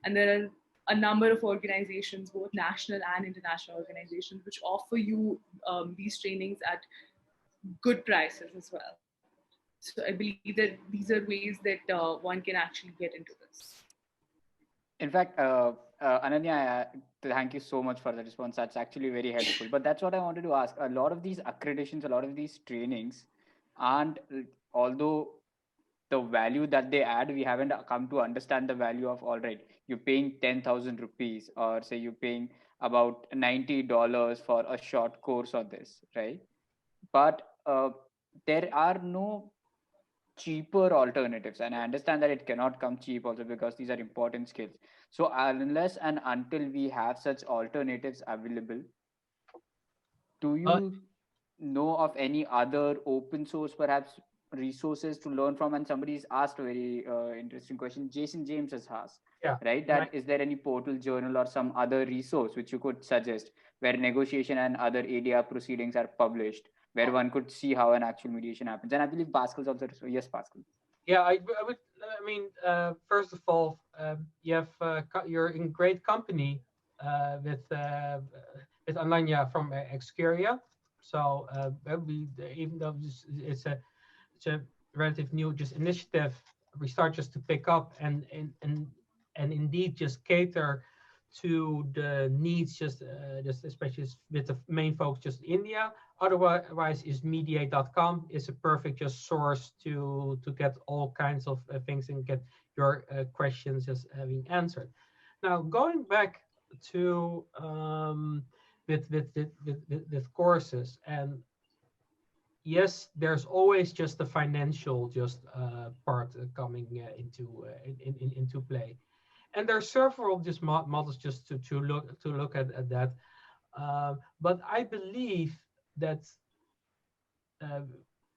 And there are a number of organizations, both national and international organizations, which offer you these trainings at good prices as well. So I believe that these are ways that one can actually get into this. In fact, Ananya, thank you so much for the response. That's actually very helpful. But that's what I wanted to ask. A lot of these accreditations, a lot of these trainings, and although the value that they add, we haven't come to understand the value of, all right, you're paying 10,000 rupees, or say you're paying about $90 for a short course on this, right? But there are no cheaper alternatives, and I understand that it cannot come cheap also, because these are important skills. So unless and until we have such alternatives available, do you know of any other open source perhaps resources to learn from? And somebody's asked a very interesting question. Jason James has asked, Yeah. right, that is there any portal, journal, or some other resource which you could suggest where negotiation and other ADR proceedings are published, where one could see how an actual mediation happens? And I believe Pascal's also, yes, Pascal. Yeah, I would. I mean, first of all, you're in great company with Ananya from Experia. So even though it's a relative new just initiative, we start just to pick up and indeed just cater to the needs, just especially with the main focus just India. Otherwise, is mediate.com is a perfect just source to get all kinds of things and get your questions just being answered. Now, going back to with courses, and yes, there's always just the financial just part coming into play, and there are several just models just to look at that. But I believe that,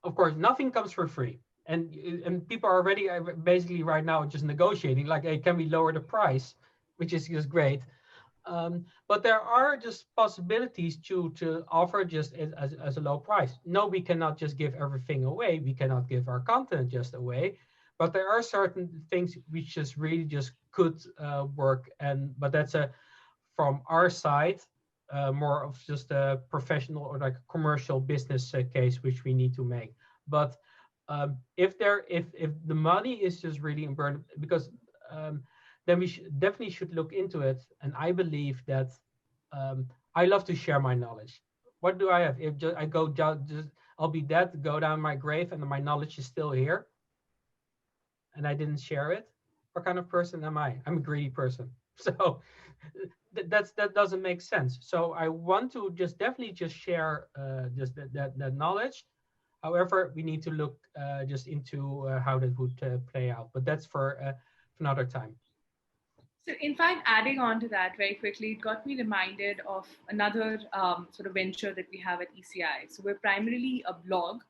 of course, nothing comes for free, and people are already basically right now just negotiating, like, hey, can we lower the price, which is just great. But there are just possibilities to offer just as a low price. No, we cannot just give everything away. We cannot give our content just away. But there are certain things which just really just could work. But that's from our side, more of just a professional or like a commercial business case which we need to make. But if the money is just really important, because then we definitely should look into it. And I believe that I love to share my knowledge. What do I have? If just, I go just I'll be dead, go down my grave, and my knowledge is still here, and I didn't share it. What kind of person am I? I'm a greedy person. So that doesn't make sense. So I want to just definitely just share just that knowledge. However, we need to look just into how that would play out. But that's for another time. So, in fact, adding on to that very quickly, it got me reminded of another sort of venture that we have at ECI. So, we're primarily a blog,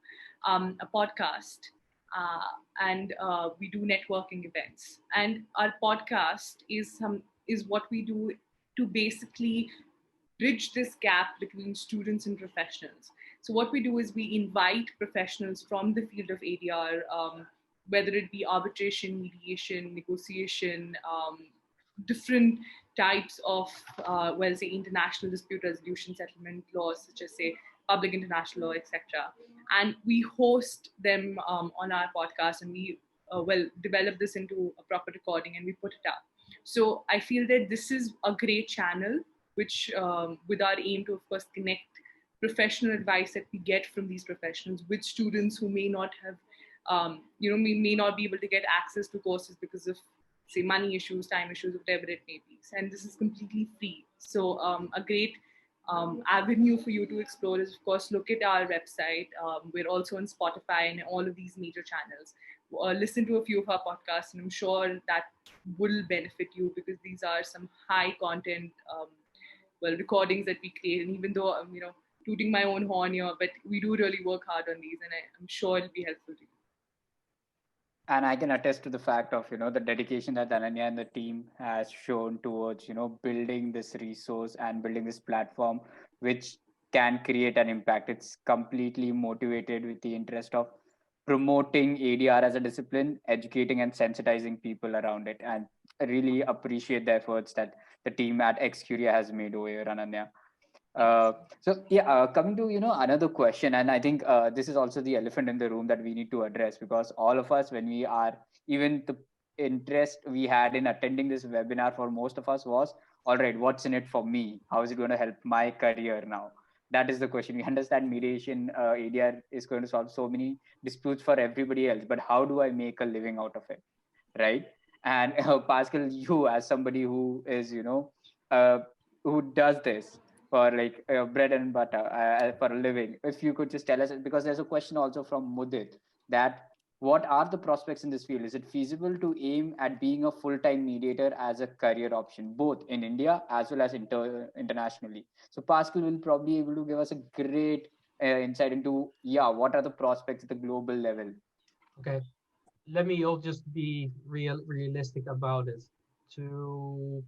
a podcast, and we do networking events. And our podcast is what we do to basically bridge this gap between students and professionals. So what we do is we invite professionals from the field of ADR, whether it be arbitration, mediation, negotiation, different types of, well, say, international dispute resolution settlement laws, such as, say, public international law, etc. And we host them on our podcast, and we, well, develop this into a proper recording and we put it up. So I feel that this is a great channel, which, with our aim to, of course, connect professional advice that we get from these professionals with students who may not have, may not be able to get access to courses because of, say, money issues, time issues, whatever it may be. And this is completely free. So a great avenue for you to explore is, of course, look at our website. We're also on Spotify and all of these major channels. Listen to a few of our podcasts, and I'm sure that will benefit you, because these are some high content, well, recordings that we create. And even though I'm, tooting my own horn here, but we do really work hard on these, and I'm sure it'll be helpful to you. And I can attest to the fact of the dedication that Ananya and the team has shown towards building this resource and building this platform which can create an impact. It's completely motivated with the interest of promoting ADR as a discipline, educating and sensitizing people around it. And I really appreciate the efforts that the team at Xcuria has made over here, Ananya. Coming to another question, and I think this is also the elephant in the room that we need to address, because all of us, when we are, even the interest we had in attending this webinar for most of us was, all right, what's in it for me? How is it going to help my career now? That is the question. We understand mediation, ADR is going to solve so many disputes for everybody else, but how do I make a living out of it, right? And Pascal, you as somebody who is who does this for like bread and butter for a living, if you could just tell us, because there's a question also from Mudit, that what are the prospects in this field? Is it feasible to aim at being a full-time mediator as a career option, both in India as well as internationally? So Pascal will probably able to give us a great insight into what are the prospects at the global level. Okay, let me all just be realistic about it. To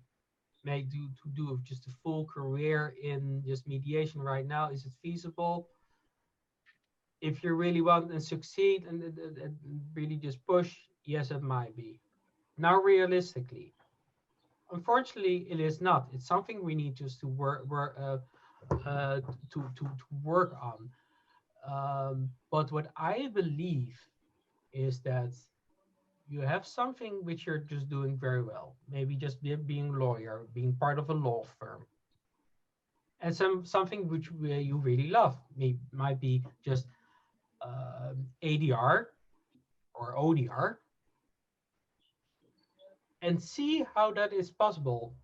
do just a full career in just mediation right now, is it feasible? If you really want and succeed and really just push, yes, it might be. Now, realistically, unfortunately, it is not. It's something we need just to to work on. But what I believe is that you have something which you're just doing very well. Maybe just being a lawyer, being part of a law firm, and something which you really love. Might be just ADR or ODR, and see how that is possible.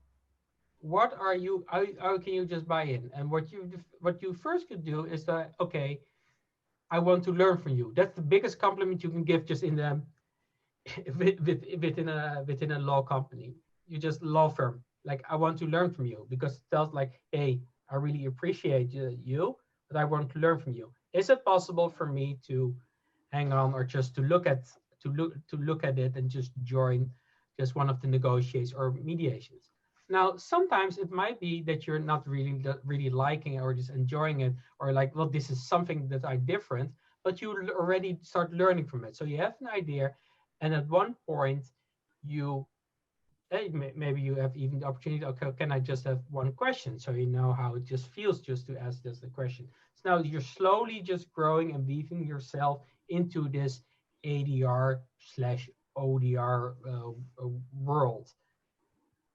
What are you? How can you just buy in? And what you first could do is that, okay, I want to learn from you. That's the biggest compliment you can give just in the within a law company. You just law firm. Like, I want to learn from you, because it tells like, hey, I really appreciate you, but I want to learn from you. Is it possible for me to hang on, or just to look at it and just join just one of the negotiations or mediations? Now, sometimes it might be that you're not really liking it or just enjoying it, or like, well, this is something that I different, but you already start learning from it. So you have an idea, and at one point, maybe you have even the opportunity, okay, can I just have one question? So you know how it just feels just to ask just a question. So now you're slowly just growing and weaving yourself into this ADR/ODR world.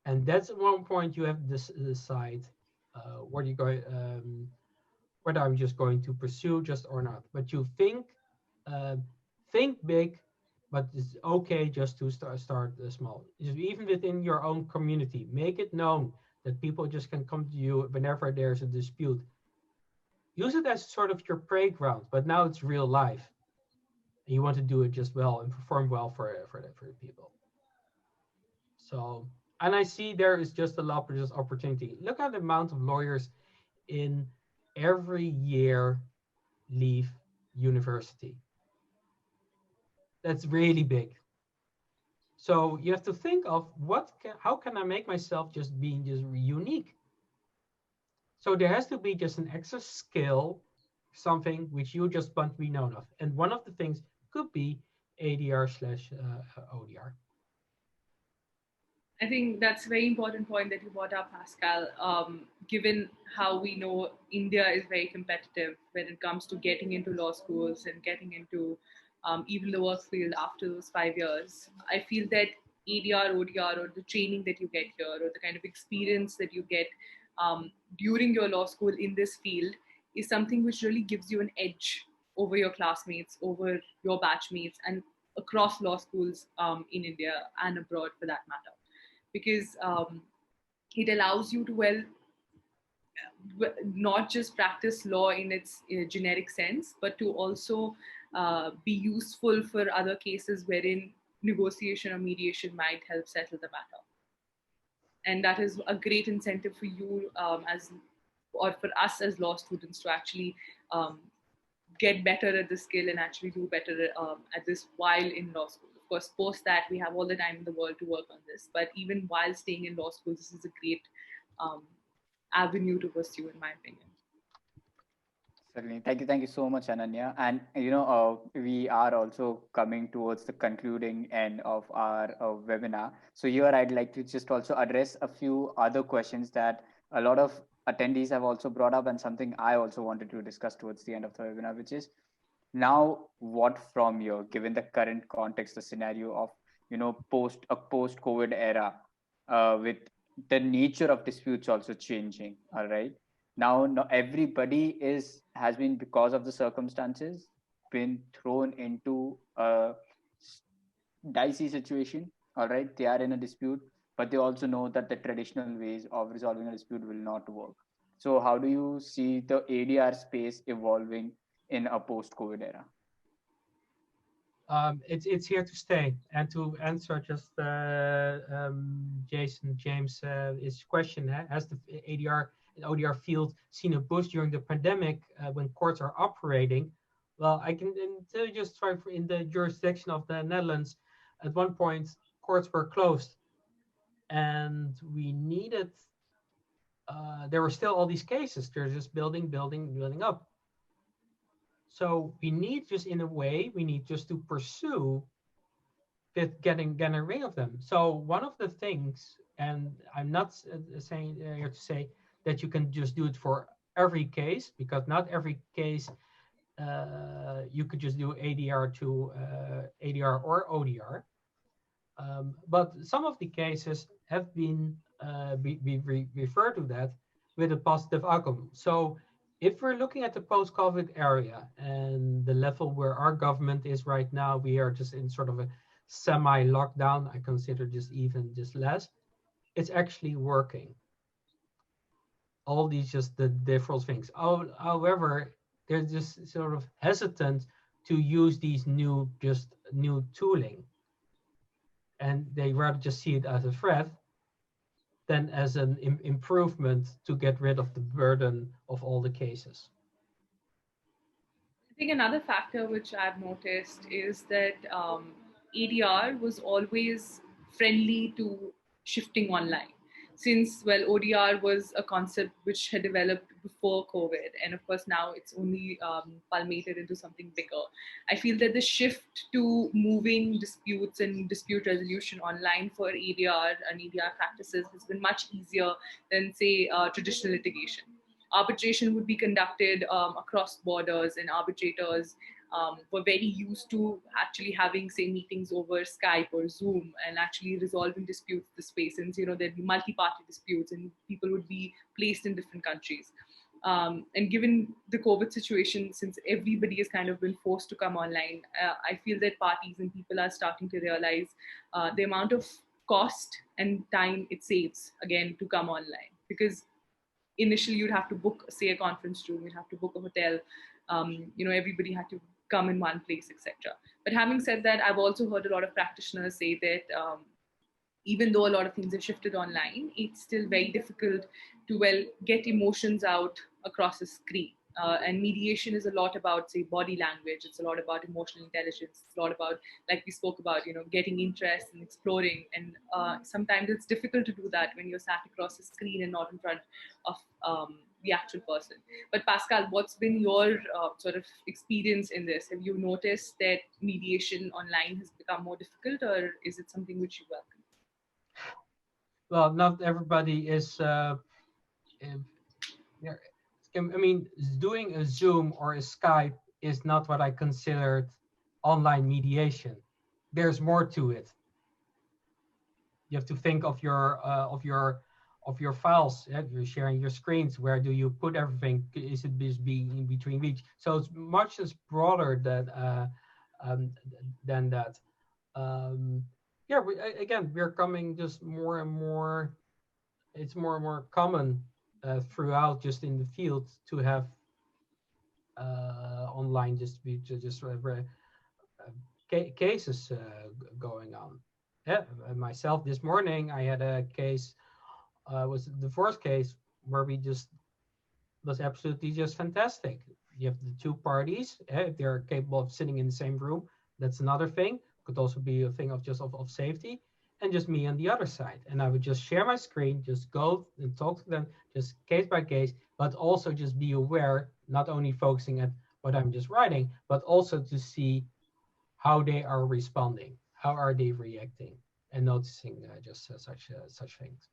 And that's at one point you have to decide, what are you going, whether I'm just going to pursue just or not. But you uh, think big, but it's okay just to start small. Even within your own community, make it known that people just can come to you whenever there's a dispute. Use it as sort of your playground, but now it's real life. And you want to do it just well and perform well for the people. So, and I see there is just a lot of just opportunity. Look at the amount of lawyers in every year leave university. That's really big. So you have to think of how can I make myself just being just unique? So there has to be just an extra skill, something which you just want to be known of. And one of the things could be ADR slash ODR. I think that's a very important point that you brought up, Pascal. Given how we know India is very competitive when it comes to getting into law schools and getting into even the work field after those 5 years, I feel that ADR, ODR, or the training that you get here, or the kind of experience that you get during your law school in this field, is something which really gives you an edge over your classmates, over your batchmates, and across law schools in India and abroad for that matter, because it allows you to not just practice law in its generic sense, but to also be useful for other cases wherein negotiation or mediation might help settle the matter. And that is a great incentive for you as or for us as law students to actually um, get better at the skill and actually do better at this while in law school. Of course, post that, we have all the time in the world to work on this. But even while staying in law school, this is a great um, avenue to pursue, in my opinion. Certainly. Thank you so much, Ananya. And we are also coming towards the concluding end of our webinar. So here, I'd like to just also address a few other questions that a lot of attendees have also brought up, and something I also wanted to discuss towards the end of the webinar, which is now what from here, given the current context, the scenario of post COVID era, with the nature of disputes also changing. All right, now no, everybody has been, because of the circumstances, been thrown into a dicey situation. All right, they are in a dispute, but they also know that the traditional ways of resolving a dispute will not work. So how do you see the ADR space evolving in a post COVID era? It's here to stay. And to answer just Jason James' his question, has the ADR and ODR field seen a boost during the pandemic when courts are operating? Well, I can tell you just in the jurisdiction of the Netherlands, at one point courts were closed, and we needed. There were still all these cases. They're just building up. So we need just in a way, we need just to pursue getting rid of them. So one of the things, and I'm not saying here to say that you can just do it for every case, because not every case you could just do ADR to ADR or ODR. But some of the cases have been referred to that with a positive outcome. So if we're looking at the post-COVID area and the level where our government is right now, we are just in sort of a semi-lockdown. I consider just less. It's actually working. All these just the different things. However, they're just sort of hesitant to use these new tooling, and they rather just see it as a threat than as an improvement to get rid of the burden of all the cases. I think another factor which I've noticed is that ADR was always friendly to shifting online. Since, well, ODR was a concept which had developed before COVID, and of course now it's only culminated into something bigger. I feel that the shift to moving disputes and dispute resolution online for ADR and ADR practices has been much easier than, say, traditional litigation. Arbitration would be conducted across borders, and arbitrators were very used to actually having, say, meetings over Skype or Zoom and actually resolving disputes this way, since there'd be multi-party disputes and people would be placed in different countries. And given the COVID situation, since everybody has kind of been forced to come online, I feel that parties and people are starting to realize the amount of cost and time it saves, again, to come online. Because initially you'd have to book, say, a conference room, you'd have to book a hotel, everybody had to come in one place, etc. But having said that, I've also heard a lot of practitioners say that even though a lot of things have shifted online, it's still very difficult to, well, get emotions out across a screen. And mediation is a lot about, say, body language. It's a lot about emotional intelligence. It's a lot about, like we spoke about, getting interest and exploring. And sometimes it's difficult to do that when you're sat across a screen and not in front of the actual person. But Pascal, what's been your sort of experience in this? Have you noticed that mediation online has become more difficult, or is it something which you welcome? Well, not everybody is. I mean, doing a Zoom or a Skype is not what I considered online mediation. There's more to it. You have to think of your files. You're sharing your screens. Where do you put everything? Is it just being in between each? So it's much as broader than that. Yeah, we're coming just more and more. It's more and more common throughout, just in the field, to have online cases going on. Yeah, myself this morning I had a case. Was the divorce case where we just was absolutely just fantastic. You have the two parties. If they're capable of sitting in the same room, that's another thing. Could also be a thing of safety. And just me on the other side. And I would just share my screen, just go and talk to them, just case by case, but also just be aware, not only focusing at what I'm just writing, but also to see how they are responding, how are they reacting, and noticing such things.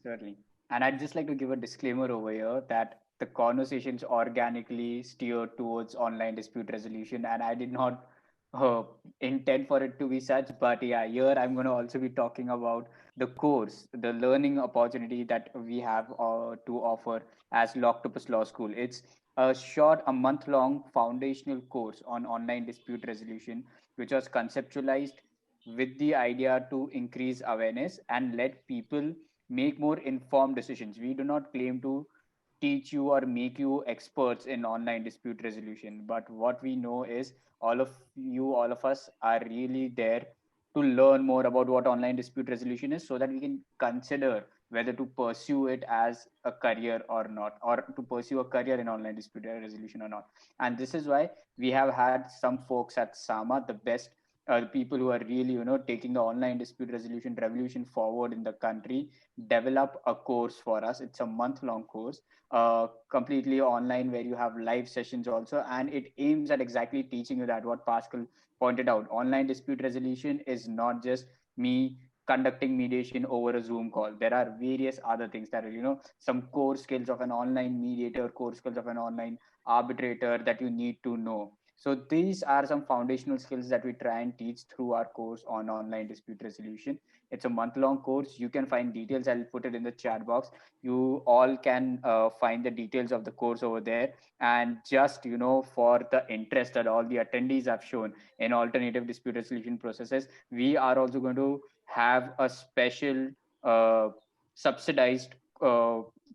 Certainly. And I'd just like to give a disclaimer over here that the conversations organically steer towards online dispute resolution, and I did not uh, intend for it to be such. But yeah, here I'm going to also be talking about the course, the learning opportunity that we have to offer as Lawctopus Law School. It's a month-long foundational course on online dispute resolution, which was conceptualized with the idea to increase awareness and let people make more informed decisions. We do not claim to teach you or make you experts in online dispute resolution, but what we know is all of us are really there to learn more about what online dispute resolution is, so that we can consider whether to pursue it as a career or not, or to pursue a career in online dispute resolution or not. And this is why we have had some folks at Sama, the best people who are really taking the online dispute resolution revolution forward in the country, develop a course for us. It's a month-long course, completely online, where you have live sessions also, and it aims at exactly teaching you that what Pascal pointed out. Online dispute resolution is not just me conducting mediation over a Zoom call. There are various other things that are, some core skills of an online mediator, core skills of an online arbitrator that you need to know. So these are some foundational skills that we try and teach through our course on online dispute resolution. It's a month-long course. You can find details. I'll put it in the chat box. You all can find the details of the course over there. And just, for the interest that all the attendees have shown in alternative dispute resolution processes, we are also going to have a special subsidized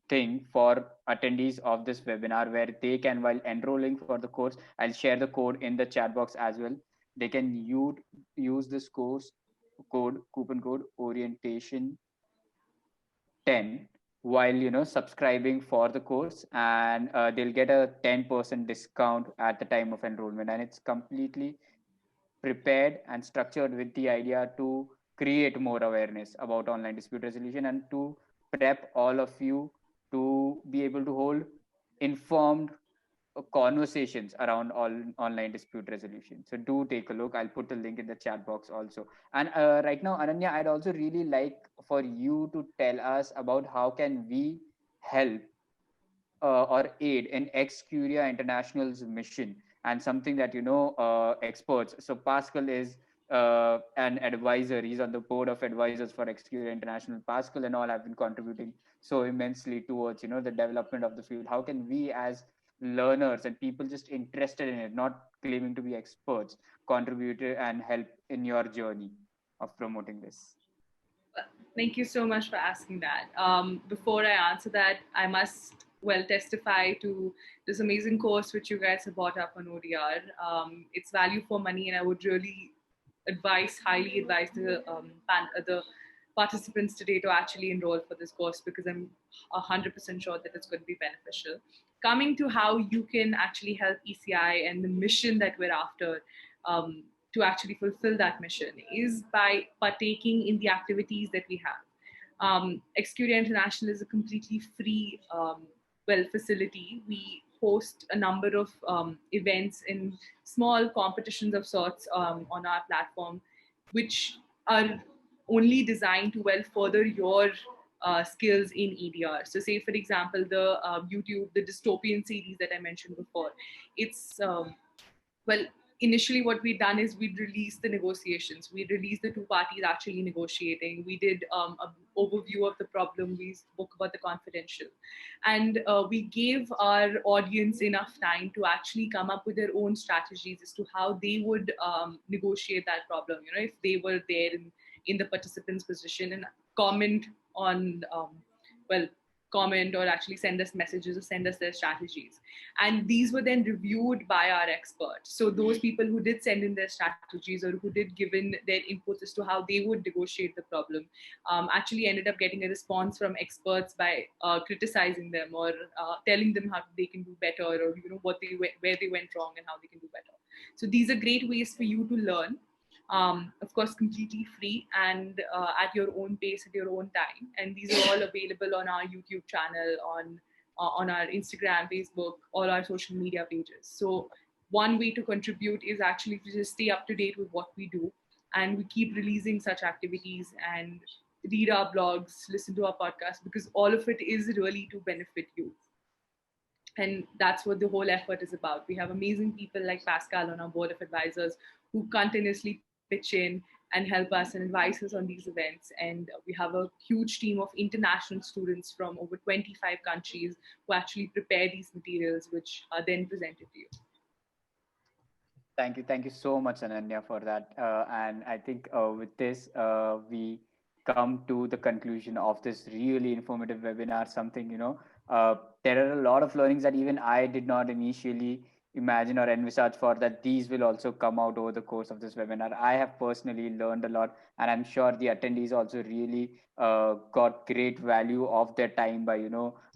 thing for attendees of this webinar, where they can, while enrolling for the course, I'll share the code in the chat box as well. They can use this coupon code orientation 10 while subscribing for the course, and they'll get a 10% discount at the time of enrollment. And it's completely prepared and structured with the idea to create more awareness about online dispute resolution, and to prep all of you to be able to hold informed conversations around all online dispute resolution. So do take a look. I'll put the link in the chat box also. And right now, Ananya, I'd also really like for you to tell us about how can we help or aid in Ex Curia International's mission and something that experts. So Pascal is an advisor. He's on the board of advisors for Executive International. Pascal and all have been contributing so immensely towards the development of the field. How can we as learners and people just interested in it, not claiming to be experts, contribute and help in your journey of promoting this? Thank you so much for asking that. Before I answer that, I must testify to this amazing course which you guys have brought up on ODR. It's value for money, and I would really highly advise the participants today to actually enroll for this course, because I'm 100% sure that it's going to be beneficial. Coming to how you can actually help ECI and the mission that we're after, to actually fulfill that mission, is by partaking in the activities that we have. Execuria International is a completely free facility. We host a number of events in small competitions of sorts on our platform, which are only designed to further your skills in EDR. So say, for example, the the dystopian series that I mentioned before, it's initially what we'd done is we'd release the negotiations. We'd release the two parties actually negotiating. We did an overview of the problem. We spoke about the confidential. And we gave our audience enough time to actually come up with their own strategies as to how they would negotiate that problem. If they were there in the participant's position, and comment on, comment or actually send us messages or send us their strategies. And these were then reviewed by our experts. So those people who did send in their strategies or who did give in their inputs as to how they would negotiate the problem, actually ended up getting a response from experts by criticizing them or telling them how they can do better, or where they went wrong and how they can do better. So these are great ways for you to learn. Of course, completely free and at your own pace, at your own time. And these are all available on our YouTube channel, on our Instagram, Facebook, all our social media pages. So one way to contribute is actually to just stay up to date with what we do. And we keep releasing such activities and read our blogs, listen to our podcast, because all of it is really to benefit you. And that's what the whole effort is about. We have amazing people like Pascal on our board of advisors who continuously pitch in and help us and advise us on these events. And we have a huge team of international students from over 25 countries who actually prepare these materials, which are then presented to you. Thank you so much, Ananya, for that. And I think with this, we come to the conclusion of this really informative webinar. Something, there are a lot of learnings that even I did not initially imagine or envisage for, that these will also come out over the course of this webinar. I have personally learned a lot, and I'm sure the attendees also really got great value of their time by,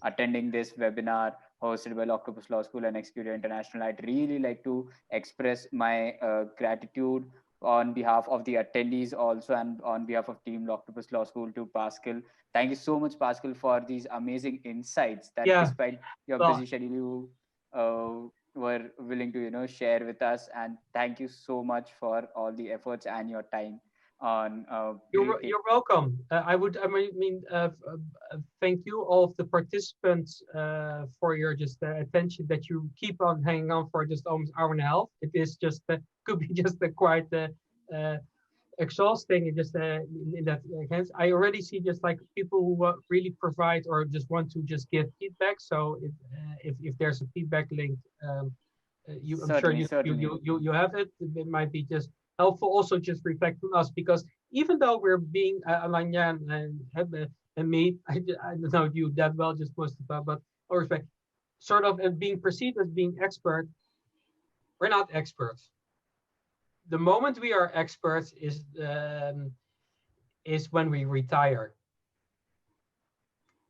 attending this webinar hosted by Lawctopus Law School and Execuria International. I'd really like to express my gratitude on behalf of the attendees also, and on behalf of Team Lawctopus Law School, to Pascal. Thank you so much, Pascal, for these amazing insights that despite your busy schedule, you were willing to share with us. And thank you so much for all the efforts and your time on you're welcome. Thank you all of the participants for your attention that you keep on hanging on for just almost an hour and a half. It is just could be just quite exhausting in that sense. I already see just like people who really provide or just want to just give feedback. So if there's a feedback link, I'm sure you have it. It might be just helpful also just reflect on us, because even though we're being Ananya and me, I don't know you that well, just Mustafa, but all respect, sort of being perceived as being expert, we're not experts. The moment we are experts is when we retire.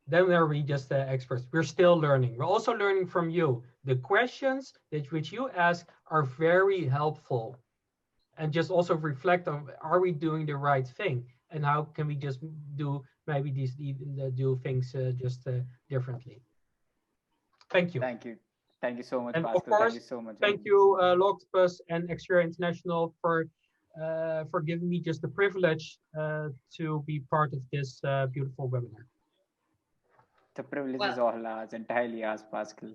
Then are we just experts? We're still learning. We're also learning from you. The questions which you ask are very helpful. And just also reflect on, are we doing the right thing? And how can we just do maybe do things just differently? Thank you. Thank you so much, and Pascal. Of course, thank you so much. Thank you, Lawctopus and Execuria International for giving me just the privilege to be part of this beautiful webinar. The privilege is all ours, entirely ours, Pascal.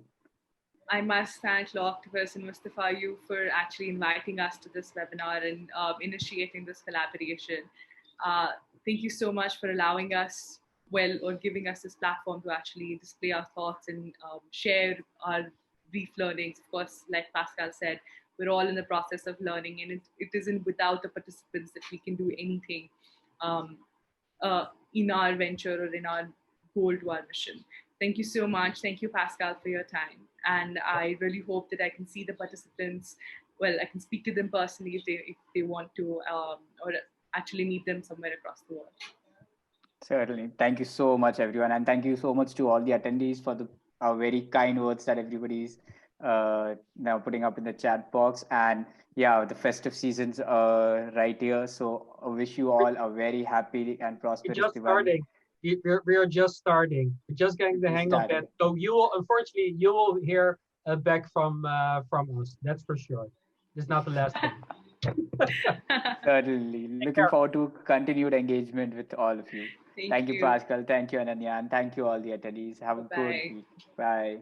I must thank Lawctopus and Mustafa you for actually inviting us to this webinar and initiating this collaboration. Thank you so much for allowing us, or giving us this platform to actually display our thoughts and share our brief learnings. Of course, like Pascal said, we're all in the process of learning, and it isn't without the participants that we can do anything um, in our venture or in our goal to our mission. Thank you so much. Thank you, Pascal, for your time. And I really hope that I can see the participants. Well, I can speak to them personally if they want to, or actually meet them somewhere across the world. Certainly. Thank you so much, everyone. And thank you so much to all the attendees for the very kind words that everybody's now putting up in the chat box. And yeah, the festive season's right here. So I wish you all a very happy and We're prosperous just Diwali. starting. We are just starting. We're just getting the hang of it. So you will, unfortunately, you will hear back from us. That's for sure. It's not the last thing. Certainly. Looking forward to continued engagement with all of you. Thank you, you. Pascal. Thank you, Ananya. And thank you, all the attendees. Have a good Bye. week. Bye.